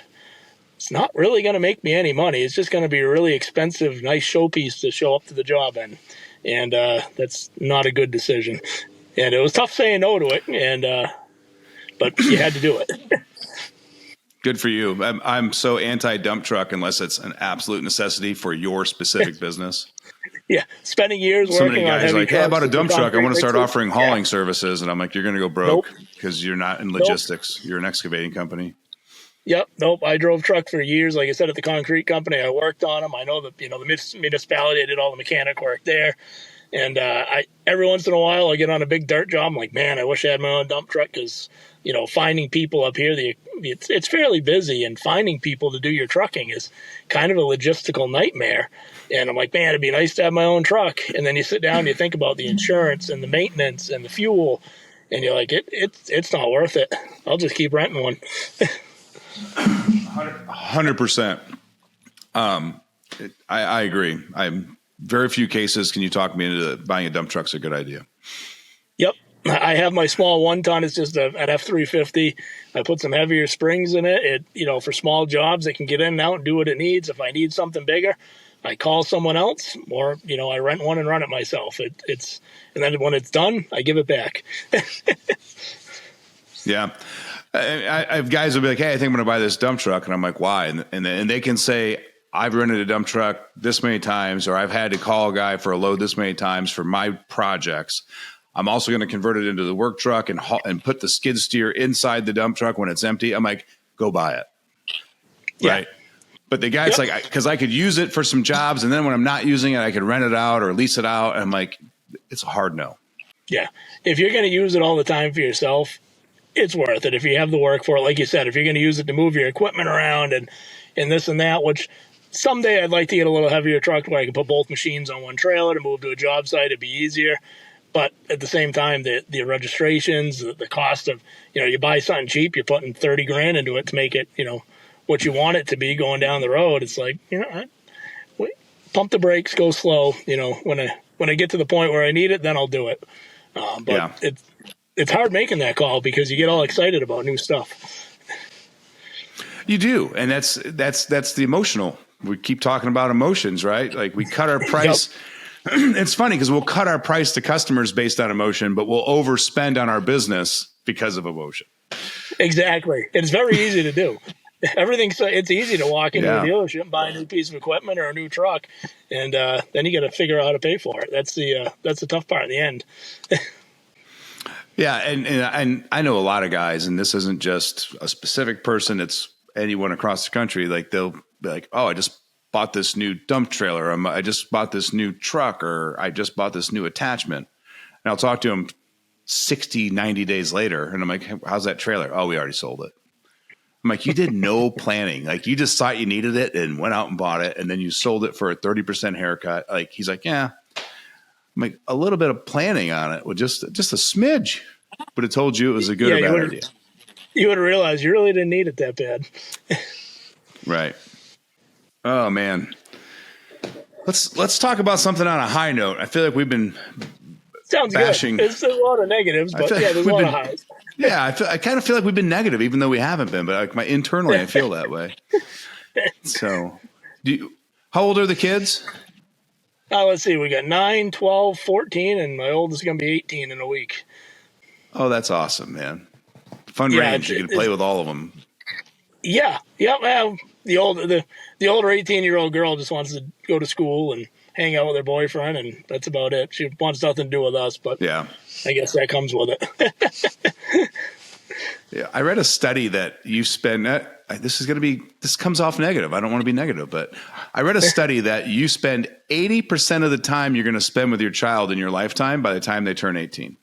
it's not really going to make me any money. It's just going to be a really expensive, nice showpiece to show up to the job in. And that's not a good decision. And it was tough saying no to it, but you had to do it. Good for you. I'm so anti-dump truck unless it's an absolute necessity for your specific business. Yeah, spending years so working many guys on heavy like, hey, I bought a dump truck. I want to start mixers. offering hauling services. And I'm like, you're going to go broke because you're not in logistics. Nope. You're an excavating company. Yep. Nope. I drove truck for years. Like I said, at the concrete company, I worked on them. I know that, the municipality, I did all the mechanic work there. And every once in a while, I get on a big dirt job. I'm like, man, I wish I had my own dump truck because, finding people up here, it's fairly busy, and finding people to do your trucking is kind of a logistical nightmare. And I'm like, man, it'd be nice to have my own truck. And then you sit down and you think about the insurance and the maintenance and the fuel, and you're like, it's not worth it. I'll just keep renting one. 100%. I agree. I'm very few cases can you talk me into buying a dump truck's a good idea. Yep. I have my small 1-ton. It's just an F350. I put some heavier springs in it. For small jobs, it can get in and out and do what it needs. If I need something bigger, I call someone else, or I rent one and run it myself. And then when it's done, I give it back. Yeah. I have guys will be like, hey, I think I'm going to buy this dump truck. And I'm like, why? And they can say, I've rented a dump truck this many times, or I've had to call a guy for a load this many times for my projects. I'm also going to convert it into the work truck and put the skid steer inside the dump truck when it's empty. I'm like, go buy it. Yeah. Right. But the guy's like, because I could use it for some jobs, and then when I'm not using it, I could rent it out or lease it out. And I'm like, it's a hard no. Yeah. If you're going to use it all the time for yourself, it's worth it. If you have the work for it, like you said, if you're going to use it to move your equipment around and this and that, which someday I'd like to get a little heavier truck where I can put both machines on one trailer to move to a job site. It'd be easier. But at the same time, the registrations, the cost of, you buy something cheap, you're putting $30,000 into it to make it, what you want it to be going down the road. It's like, pump the brakes, go slow. When I get to the point where I need it, then I'll do it. It's hard making that call because you get all excited about new stuff. You do. And that's the emotional. We keep talking about emotions, right? Like we cut our price. Yep. It's funny because we'll cut our price to customers based on emotion, but we'll overspend on our business because of emotion. Exactly. It's very easy to do. It's easy to walk into a dealership and buy a new piece of equipment or a new truck, and then you got to figure out how to pay for it. That's the tough part in the end. Yeah, and I know a lot of guys, and this isn't just a specific person, it's anyone across the country. Like they'll be like, oh, I just bought this new dump trailer, I just bought this new truck, or I just bought this new attachment. And I'll talk to them 60, 90 days later, and I'm like, how's that trailer? Oh, we already sold it. I'm like, you did no planning. Like you just thought you needed it and went out and bought it, and then you sold it for a 30% haircut. Like he's like, yeah. I'm like, a little bit of planning on it with just a smidge, but it told you it was a good or bad idea. You would have realized you really didn't need it that bad. Right. Oh man. Let's talk about something on a high note. I feel like we've been Sounds bashing. good. There's a lot of negatives, but yeah, there's a lot of highs. Yeah, I kind of feel like we've been negative, even though we haven't been. But like internally, I feel that way. So, how old are the kids? Let's see. We got 9, 12, 14, and my oldest is going to be 18 in a week. Oh, that's awesome, man. Fun Yeah, range. You can play with all of them. Yeah. Well, the older 18-year-old girl just wants to go to school and hang out with her boyfriend, and that's about it. She wants nothing to do with us, but yeah, I guess that comes with it. Yeah, I read a study that you spend. This comes off negative. I don't want to be negative, but I read a study that you spend 80% of the time you're going to spend with your child in your lifetime by the time they turn 18.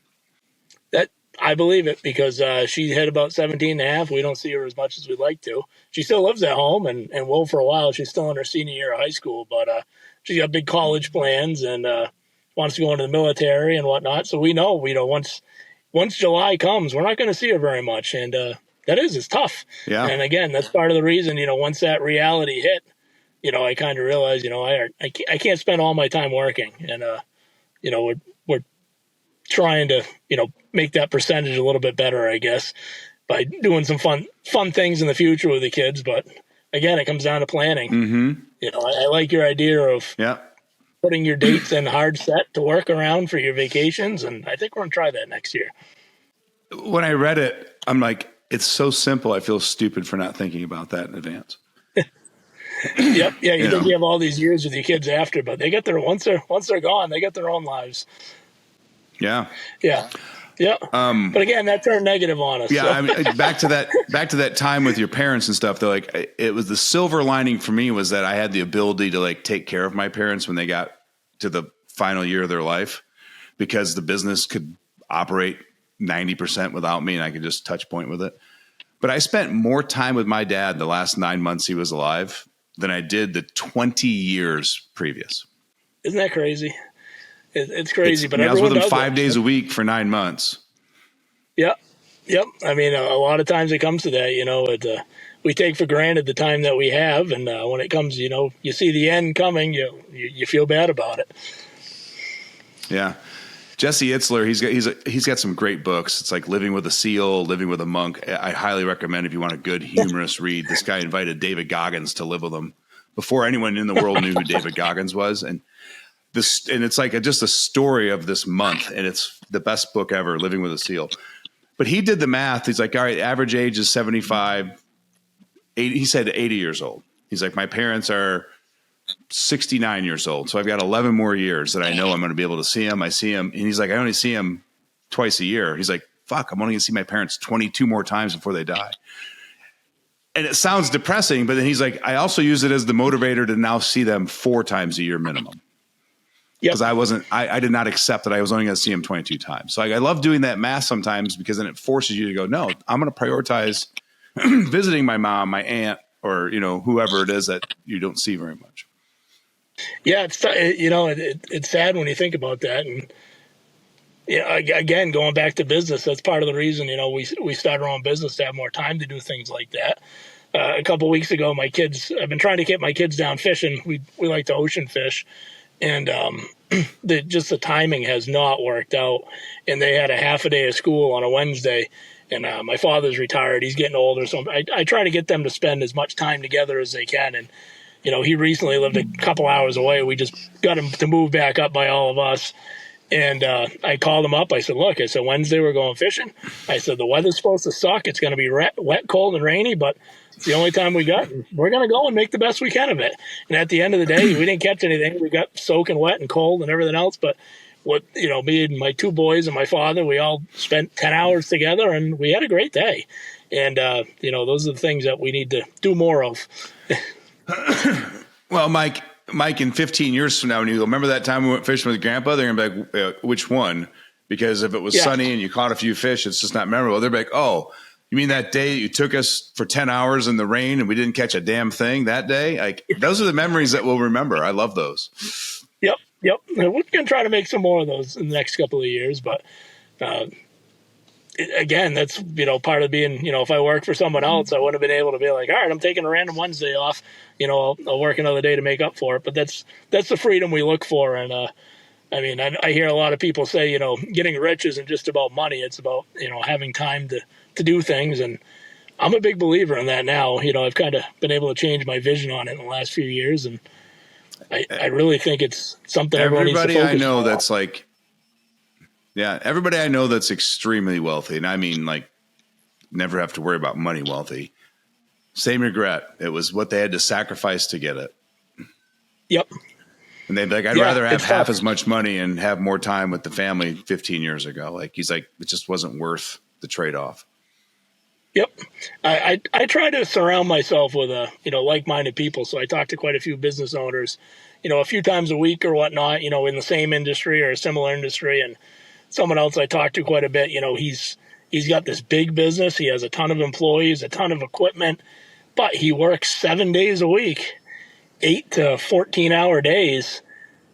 That I believe it, because she hit about 17 and a half. We don't see her as much as we'd like to. She still lives at home and will for a while. She's still in her senior year of high school, but she's got big college plans and wants to go into the military and whatnot. So we know, once July comes, we're not going to see her very much. And it's tough. Yeah. And again, that's part of the reason, once that reality hit, I kind of realized, I can't spend all my time working. And, we're trying to, make that percentage a little bit better, I guess, by doing some fun things in the future with the kids. But again, it comes down to planning. Mm-hmm. I like your idea of Yeah. putting your dates in hard set to work around for your vacations. And I think we're going to try that next year. When I read it, I'm like, it's so simple. I feel stupid for not thinking about that in advance. Yep. Yeah. You think you have all these years with your kids after, but they get once they're gone, they get their own lives. Yeah. Yeah. Yeah. But again, that turned negative on us. Yeah. So. I mean, back to that time with your parents and stuff. They're like, it was the silver lining for me was that I had the ability to like take care of my parents when they got to the final year of their life, because the business could operate 90% without me and I could just touch point with it. But I spent more time with my dad the last 9 months he was alive than I did the 20 years previous. Isn't that crazy? It's crazy, but I was with him 5 that. days a week for 9 months. Yep. I mean, a lot of times it comes to that, we take for granted the time that we have. And when it comes, you see the end coming, you feel bad about it. Yeah. Jesse Itzler, he's got some great books. It's like Living with a Seal, Living with a Monk. I highly recommend if you want a good humorous read. This guy invited David Goggins to live with him before anyone in the world knew who David Goggins was. And it's like just a story of this month, and it's the best book ever, Living with a Seal. But he did the math. He's like, all right, average age is 75. 80, he said 80 years old. He's like, my parents are 69 years old. So I've got 11 more years that I know I'm going to be able to see him. I see him. And he's like, I only see him twice a year. He's like, fuck, I'm only going to see my parents 22 more times before they die. And it sounds depressing, but then he's like, I also use it as the motivator to now see them 4 times a year minimum. Because I did not accept that I was only going to see him 22 times. So I love doing that math sometimes, because then it forces you to go, no, I'm going to prioritize visiting my mom, my aunt, or, whoever it is that you don't see very much. Yeah, it's sad when you think about that. And again, going back to business, that's part of the reason we started our own business, to have more time to do things like that. A couple of weeks ago, I've been trying to get my kids down fishing. We like to ocean fish, and the timing has not worked out. And they had a half a day of school on a Wednesday. And my father's retired; he's getting older, so I try to get them to spend as much time together as they can. And he recently lived a couple hours away. We just got him to move back up by all of us. And I called him up. I said, look, Wednesday we're going fishing. I said, the weather's supposed to suck. It's going to be wet, cold, and rainy, but it's the only time we got. We're going to go and make the best we can of it. And at the end of the day, we didn't catch anything. We got soaking wet and cold and everything else. But me and my 2 boys and my father, we all spent 10 hours together, and we had a great day. And, those are the things that we need to do more of. Well, Mike, in 15 years from now, when you go, remember that time we went fishing with Grandpa? They're going to be like, which one? Because if it was sunny and you caught a few fish, it's just not memorable. They're like, oh, you mean that day you took us for 10 hours in the rain and we didn't catch a damn thing that day? Like, those are the memories that we'll remember. I love those. Yep. We're going to try to make some more of those in the next couple of years. But again, that's, part of being, if I worked for someone else, I would have been able to be like, all right, I'm taking a random Wednesday off. I'll work another day to make up for it. But that's the freedom we look for. And I mean, I hear a lot of people say, getting rich isn't just about money. It's about, having time to do things. And I'm a big believer in that now. I've kind of been able to change my vision on it in the last few years. And I really think it's something everyone needs to Everybody focus I know on. that's like, yeah, everybody I know that's extremely wealthy, and I mean like never have to worry about money wealthy. Same regret. It was what they had to sacrifice to get it. Yep. And they'd be like, I'd rather have half as much money and have more time with the family 15 years ago. Like he's like, it just wasn't worth the trade-off. Yep. I try to surround myself with like-minded people. So I talk to quite a few business owners, a few times a week or whatnot, in the same industry or a similar industry. And someone else I talk to quite a bit, he's got this big business. He has a ton of employees, a ton of equipment, but he works 7 days a week, 8 to 14-hour days.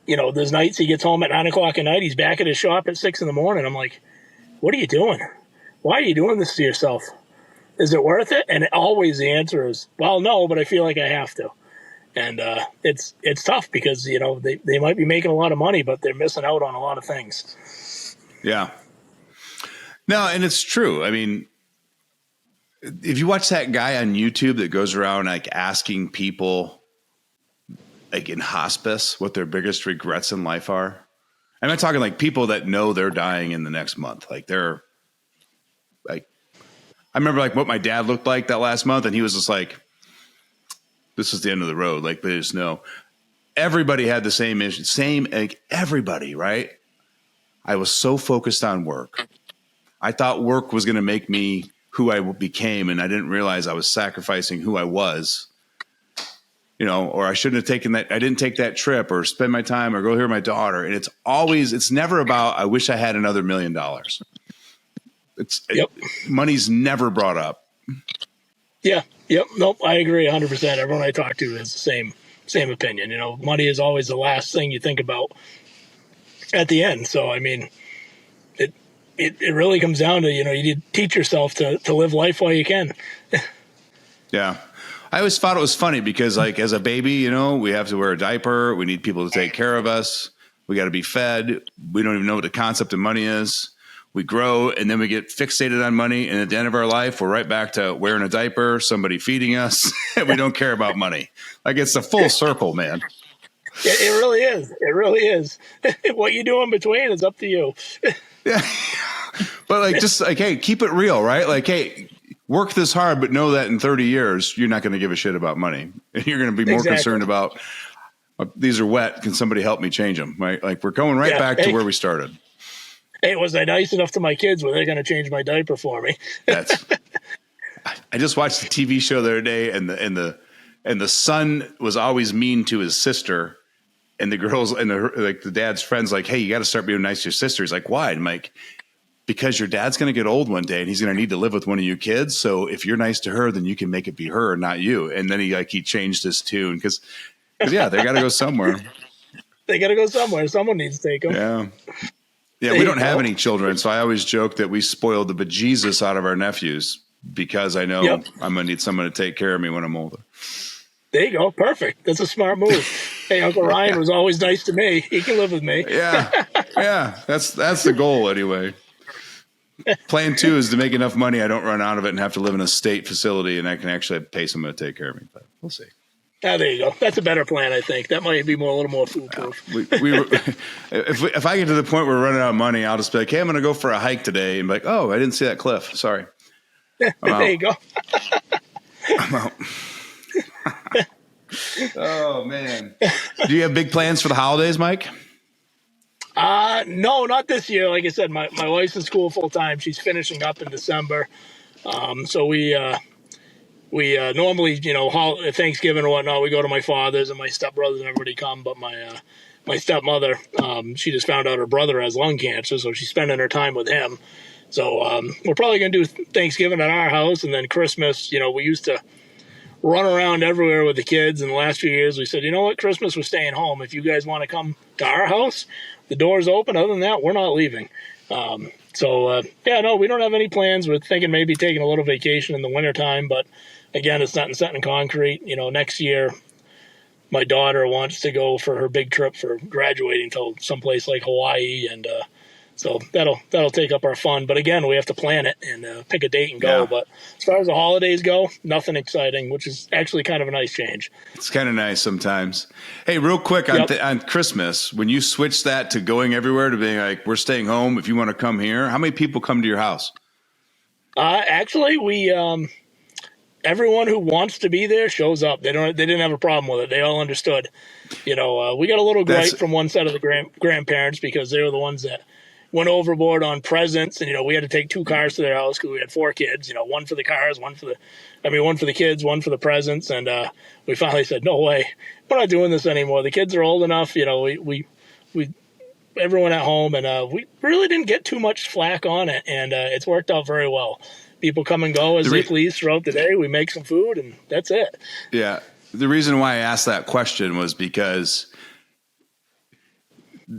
There's nights he gets home at 9:00 at night. He's back at his shop at 6 a.m. I'm like, what are you doing? Why are you doing this to yourself? Is it worth it? And always the answer is, well, no, but I feel like I have to. And it's tough because, they might be making a lot of money, but they're missing out on a lot of things. Yeah. No, and it's true. I mean, if you watch that guy on YouTube that goes around like asking people like in hospice what their biggest regrets in life are, I'm not talking like people that know they're dying in the next month. Like they're like, I remember like what my dad looked like that last month, and he was just like, this is the end of the road. Like, they just know. Everybody had the same issue, like everybody, right? I was so focused on work. I thought work was going to make me who I became, and I didn't realize I was sacrificing who I was, or I shouldn't have taken that. I didn't take that trip or spend my time or go hear my daughter. And it's never about, I wish I had another $1 million. Money's never brought up. Yeah. Yep. Nope. I agree 100%. Everyone I talk to has the same opinion. Money is always the last thing you think about at the end. So, I mean, it really comes down to, you need to teach yourself to live life while you can. Yeah. I always thought it was funny because like as a baby, we have to wear a diaper. We need people to take care of us. We got to be fed. We don't even know what the concept of money is. We grow and then we get fixated on money. And at the end of our life, we're right back to wearing a diaper, somebody feeding us, and we don't care about money. Like it's a full circle, man. It really is. It really is. What you do in between is up to you. Yeah. But like, just like, hey, keep it real, right? Like, hey, work this hard, but know that in 30 years, you're not going to give a shit about money. And you're going to be more concerned about, these are wet. Can somebody help me change them? Right? Like we're going right back to where we started. Hey, was I nice enough to my kids where they're going to change my diaper for me? I just watched the TV show the other day, and the son was always mean to his sister, and the girls and the dad's friends like, hey, you got to start being nice to your sister. He's like, why? I'm like, because your dad's going to get old one day, and he's going to need to live with one of you kids. So if you're nice to her, then you can make it be her, not you. And then he changed his tune because they got to go somewhere. They got to go somewhere. Someone needs to take them. Yeah. Yeah, we don't have any children, so I always joke that we spoiled the bejesus out of our nephews because I know I'm going to need someone to take care of me when I'm older. There you go. Perfect. That's a smart move. Hey, Uncle Ryan was always nice to me. He can live with me. Yeah. That's the goal anyway. Plan 2 is to make enough money I don't run out of it and have to live in a state facility, and I can actually pay someone to take care of me. But we'll see. Ah, there you go. That's a better plan, I think. That might be a little more foolproof. If I get to the point where we're running out of money, I'll just be like, hey, I'm going to go for a hike today. And be like, oh, I didn't see that cliff. Sorry. There you go. I'm out. Oh, man. Do you have big plans for the holidays, Mike? No, not this year. Like I said, my wife's in school full time. She's finishing up in December. So we normally, Thanksgiving or whatnot, we go to my father's and my stepbrothers and everybody come. But my stepmother, she just found out her brother has lung cancer, so she's spending her time with him. So we're probably going to do Thanksgiving at our house, and then Christmas, we used to run around everywhere with the kids. In the last few years, we said, you know what, Christmas, we're staying home. If you guys want to come to our house, the door's open. Other than that, we're not leaving. We don't have any plans. We're thinking maybe taking a little vacation in the wintertime, but again, it's not set in concrete. Next year, my daughter wants to go for her big trip for graduating to someplace like Hawaii, and so that'll take up our fun. But again, we have to plan it and pick a date and go. Yeah. But as far as the holidays go, nothing exciting, which is actually kind of a nice change. It's kind of nice sometimes. Hey, real quick on Christmas, when you switch that to going everywhere to being like, we're staying home, if you want to come here, how many people come to your house? Actually, we everyone who wants to be there shows up. They didn't have a problem with it. They all understood. We got a little gripe from one set of the grandparents because they were the ones that went overboard on presents, and we had to take 2 cars to their house because we had 4 kids. One for the cars, one for the kids, one for the presents, and we finally said, no way, we're not doing this anymore. The kids are old enough. We everyone at home, and we really didn't get too much flack on it, and it's worked out very well. People come and go as they please throughout the day. We make some food, and that's it. Yeah. The reason why I asked that question was because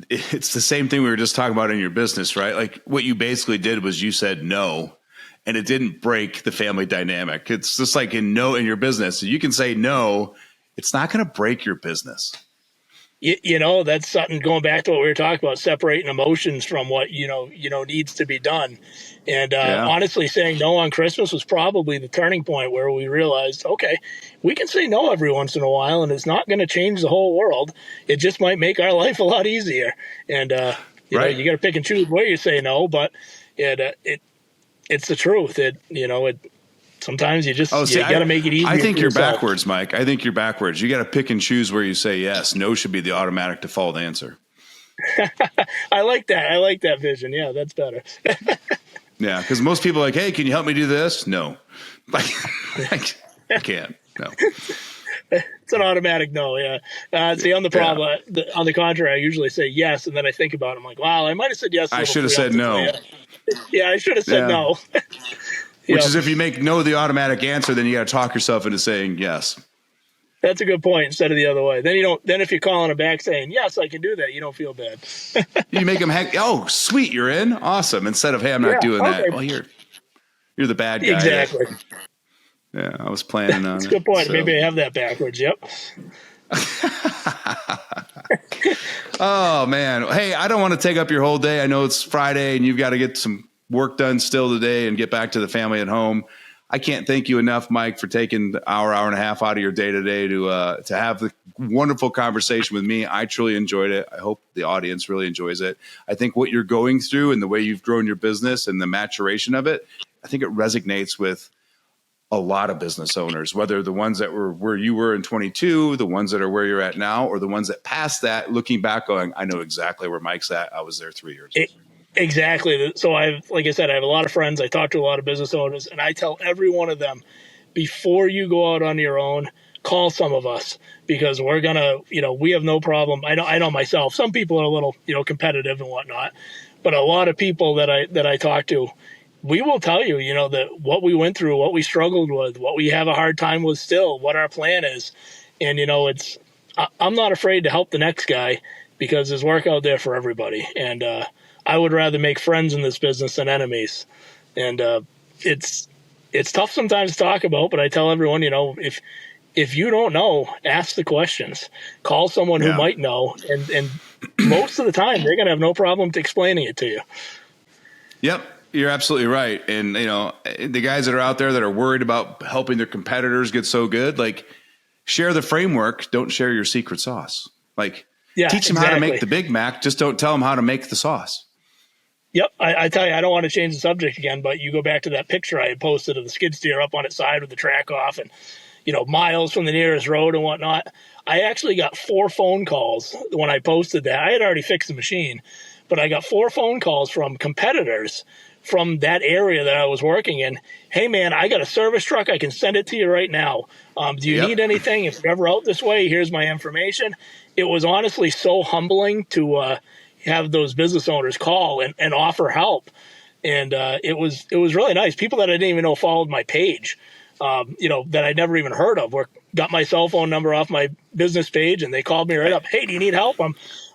it's the same thing we were just talking about in your business, right? Like what you basically did was you said no, and it didn't break the family dynamic. It's just like in your business. You can say no, it's not going to break your business. That's something going back to what we were talking about, separating emotions from what, needs to be done. And honestly, saying no on Christmas was probably the turning point where we realized, okay, we can say no every once in a while, and it's not going to change the whole world. It just might make our life a lot easier. And, you got to pick and choose where you say no, but it's the truth. Sometimes you just you got to make it easier. I think you're backwards, Mike. I think you're backwards. You got to pick and choose where you say yes. No should be the automatic default answer. I like that. I like that vision. Yeah, that's better. Yeah, because most people are like, hey, can you help me do this? No. I can't. No. It's an automatic no, yeah. See, on the contrary, I usually say yes, and then I think about it. I'm like, wow, I might have said yes. I should have said no. Yeah, I should have said no. Which is if you make no the automatic answer, then you got to talk yourself into saying yes. That's a good point. Instead of the other way, then if you're calling it back saying yes, I can do that, you don't feel bad. You make them oh sweet, you're in, awesome. Instead of hey, I'm not doing that. Well, you're the bad guy. Exactly. Yeah, I was planning on. That's a good point. So. Maybe I have that backwards. Yep. Oh man, hey, I don't want to take up your whole day. I know it's Friday and you've got to get some work done still today and get back to the family at home. I can't thank you enough, Mike, for taking the hour and a half out of your day today to have the wonderful conversation with me. I truly enjoyed it. I hope the audience really enjoys it. I think what you're going through and the way you've grown your business and the maturation of it, I think it resonates with a lot of business owners, whether the ones that were where you were in 22, the ones that are where you're at now, or the ones that passed that, looking back going, I know exactly where Mike's at. I was there 3 years ago. Exactly. So like I said, I have a lot of friends. I talk to a lot of business owners, and I tell every one of them, before you go out on your own, call some of us, because we're going to, we have no problem. I know myself, some people are a little, competitive and whatnot, but a lot of people that I talk to, we will tell you, that what we went through, what we struggled with, what we have a hard time with still, what our plan is. And, I'm not afraid to help the next guy, because there's work out there for everybody. And, I would rather make friends in this business than enemies. And it's tough sometimes to talk about, but I tell everyone, if you don't know, ask the questions. Call someone who might know, and most of the time they're going to have no problem explaining it to you. Yep, you're absolutely right. And the guys that are out there that are worried about helping their competitors get so good, like, share the framework, don't share your secret sauce. Like, teach them how to make the Big Mac, just don't tell them how to make the sauce. Yep. I tell you, I don't want to change the subject again, but you go back to that picture I had posted of the skid steer up on its side with the track off and, miles from the nearest road and whatnot. I actually got 4 phone calls when I posted that. I had already fixed the machine, but I got 4 phone calls from competitors from that area that I was working in. Hey man, I got a service truck. I can send it to you right now. Do you need anything? If you're ever out this way, here's my information. It was honestly so humbling to, have those business owners call and offer help. And it was really nice. People that I didn't even know followed my page, that I'd never even heard of, got my cell phone number off my business page, and they called me right up. Hey, do you need help?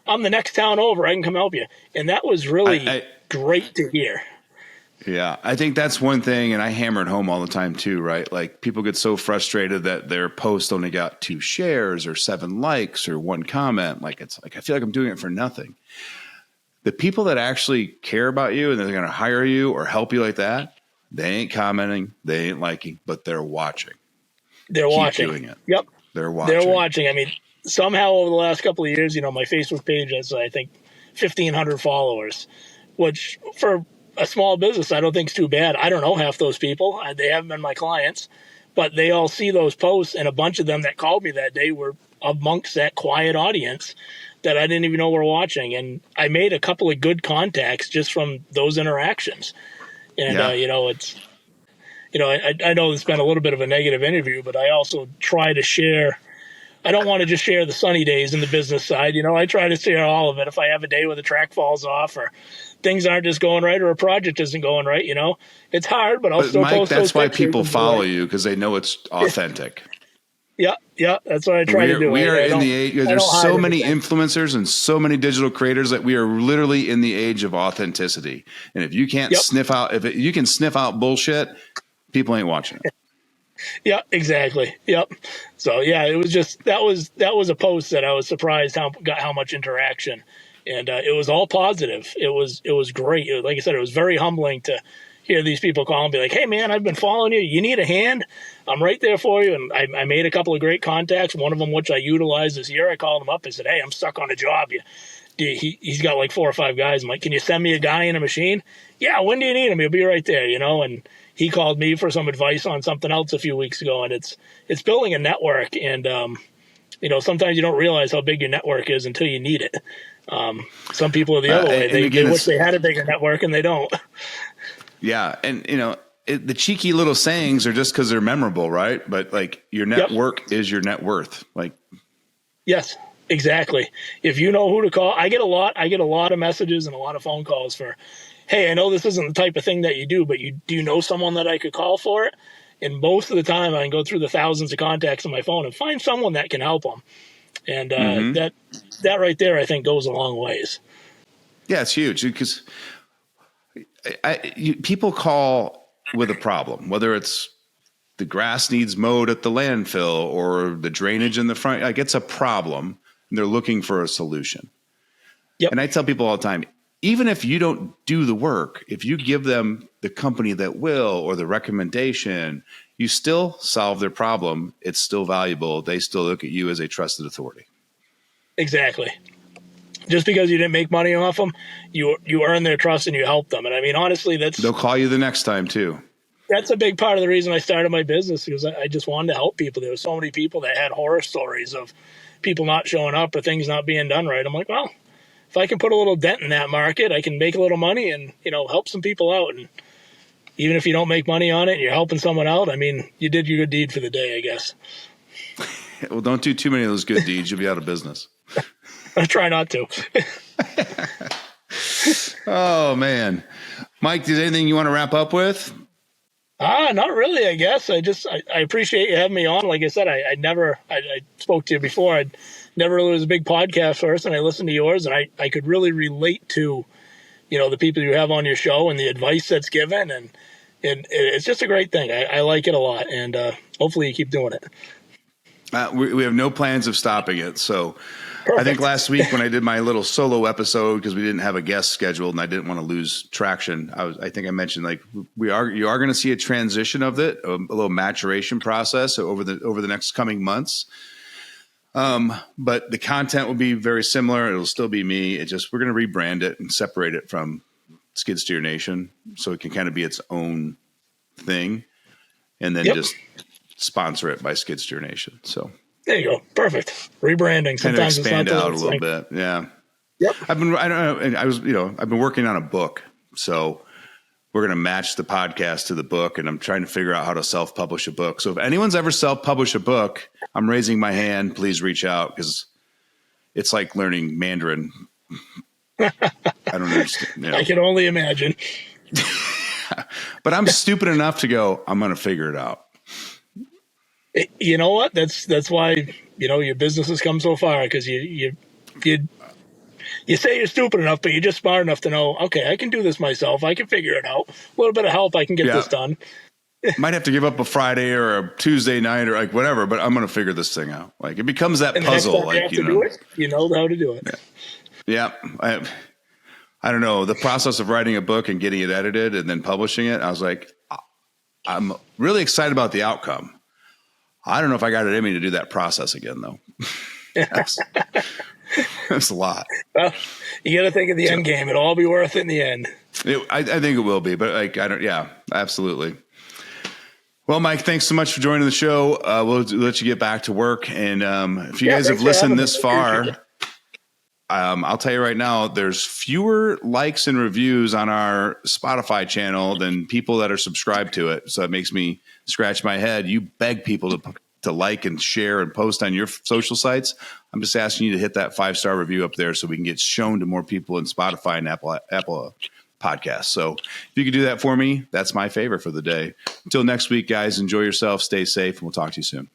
I'm the next town over. I can come help you. And that was really great to hear. Yeah, I think that's one thing, and I hammer it home all the time too, right? Like people get so frustrated that their post only got 2 shares or 7 likes or 1 comment. Like it's like I feel like I'm doing it for nothing. The people that actually care about you and they're going to hire you or help you like that, they ain't commenting, they ain't liking, but they're watching. They're Keep watching. doing it. Yep. They're watching. They're watching. I mean, somehow over the last couple of years, my Facebook page has, I think, 1,500 followers, which for a small business, I don't think is too bad. I don't know half those people. They haven't been my clients, but they all see those posts, and a bunch of them that called me that day were amongst that quiet audience that I didn't even know were watching. And I made a couple of good contacts just from those interactions. And, it's, I know it's been a little bit of a negative interview, but I also try to share. I don't want to just share the sunny days in the business side. I try to share all of it. If I have a day where the track falls off or things aren't just going right or a project isn't going right, it's hard, but I'll still Mike, post that's those why pictures people follow you because they know it's authentic. Yeah, that's what I try to do. We are in the age. There's so many influencers and so many digital creators that we are literally in the age of authenticity. And if you can't sniff out, you can sniff out bullshit, people ain't watching it. Yeah, exactly. Yep. So yeah, it was just that was a post that I was surprised got how much interaction, and it was all positive. It was great. Like I said, it was very humbling to hear these people call and be like, "Hey man, I've been following you. You need a hand? I'm right there for you." And I made a couple of great contacts. One of them, which I utilized this year, I called him up. I said, "Hey, I'm stuck on a job. He's got like 4 or 5 guys. I'm like, can you send me a guy in a machine? Yeah. When do you need him? He'll be right there. And he called me for some advice on something else a few weeks ago, and it's building a network. And sometimes you don't realize how big your network is until you need it. Some people are the other way. They wish they had a bigger network, and they don't. Yeah, and the cheeky little sayings are just because they're memorable, right? But like your network is your net worth. Like, yes, exactly. If you know who to call, I get a lot of messages and a lot of phone calls for, hey, I know this isn't the type of thing that you do, but do you know someone that I could call for it? And most of the time I can go through the thousands of contacts on my phone and find someone that can help them. And that right there, I think, goes a long ways. Yeah, it's huge because people call with a problem, whether it's the grass needs mowed at the landfill or the drainage in the front. Like it's a problem and they're looking for a solution. Yep. And I tell people all the time, even if you don't do the work, if you give them the company that will or the recommendation, you still solve their problem. It's still valuable. They still look at you as a trusted authority. Exactly. Just because you didn't make money off them, you earn their trust and you help them. And I mean, honestly, they'll call you the next time too. That's a big part of the reason I started my business, because I just wanted to help people. There were so many people that had horror stories of people not showing up or things not being done right. I'm like, well, if I can put a little dent in that market, I can make a little money and, help some people out. And even if you don't make money on it and you're helping someone out, I mean, you did your good deed for the day, I guess. Well, don't do too many of those good deeds. You'll be out of business. I try not to. Oh, man. Mike, is there anything you want to wrap up with? Not really, I guess. I appreciate you having me on. Like I said, I spoke to you before. I never really was a big podcast person. I listened to yours, and I could really relate to, the people you have on your show and the advice that's given. And it's just a great thing. I like it a lot, and hopefully you keep doing it. We have no plans of stopping it. So perfect. I think last week when I did my little solo episode, because we didn't have a guest scheduled and I didn't want to lose traction, I think I mentioned like you are going to see a transition of it, a little maturation process over the next coming months. But the content will be very similar. It'll still be me. We're going to rebrand it and separate it from Skid Steer Nation so it can kind of be its own thing, and then just sponsor it by Skid Steer Nation. So there you go. Perfect. Rebranding. Sometimes expand it out a little bit. Yeah. Yep. I've been working on a book, so we're going to match the podcast to the book, and I'm trying to figure out how to self-publish a book. So if anyone's ever self-published a book, I'm raising my hand. Please reach out, because it's like learning Mandarin. I don't understand. I can only imagine. But I'm stupid enough to go, I'm going to figure it out. You know what? That's why, your business has come so far, because you you say you're stupid enough, but you're just smart enough to know, okay, I can do this myself. I can figure it out. A little bit of help, I can get this done. Might have to give up a Friday or a Tuesday night or like whatever, but I'm going to figure this thing out. Like it becomes that And puzzle. Like, you know how to do it. Yeah. I don't know. The process of writing a book and getting it edited and then publishing it, I was like, I'm really excited about the outcome. I don't know if I got it in me to do that process again, though. That's a lot. Well, you got to think of the end game. It'll all be worth it in the end. I think it will be, but like, yeah, absolutely. Well, Mike, thanks so much for joining the show. We'll let you get back to work. And if you guys have listened this far, I'll tell you right now, there's fewer likes and reviews on our Spotify channel than people that are subscribed to it. So it makes me scratch my head. You beg people to like and share and post on your social sites. I'm just asking you to hit that 5-star review up there so we can get shown to more people in Spotify and Apple Podcasts. So if you could do that for me, that's my favor for the day. Until next week, guys, enjoy yourself, stay safe, and we'll talk to you soon.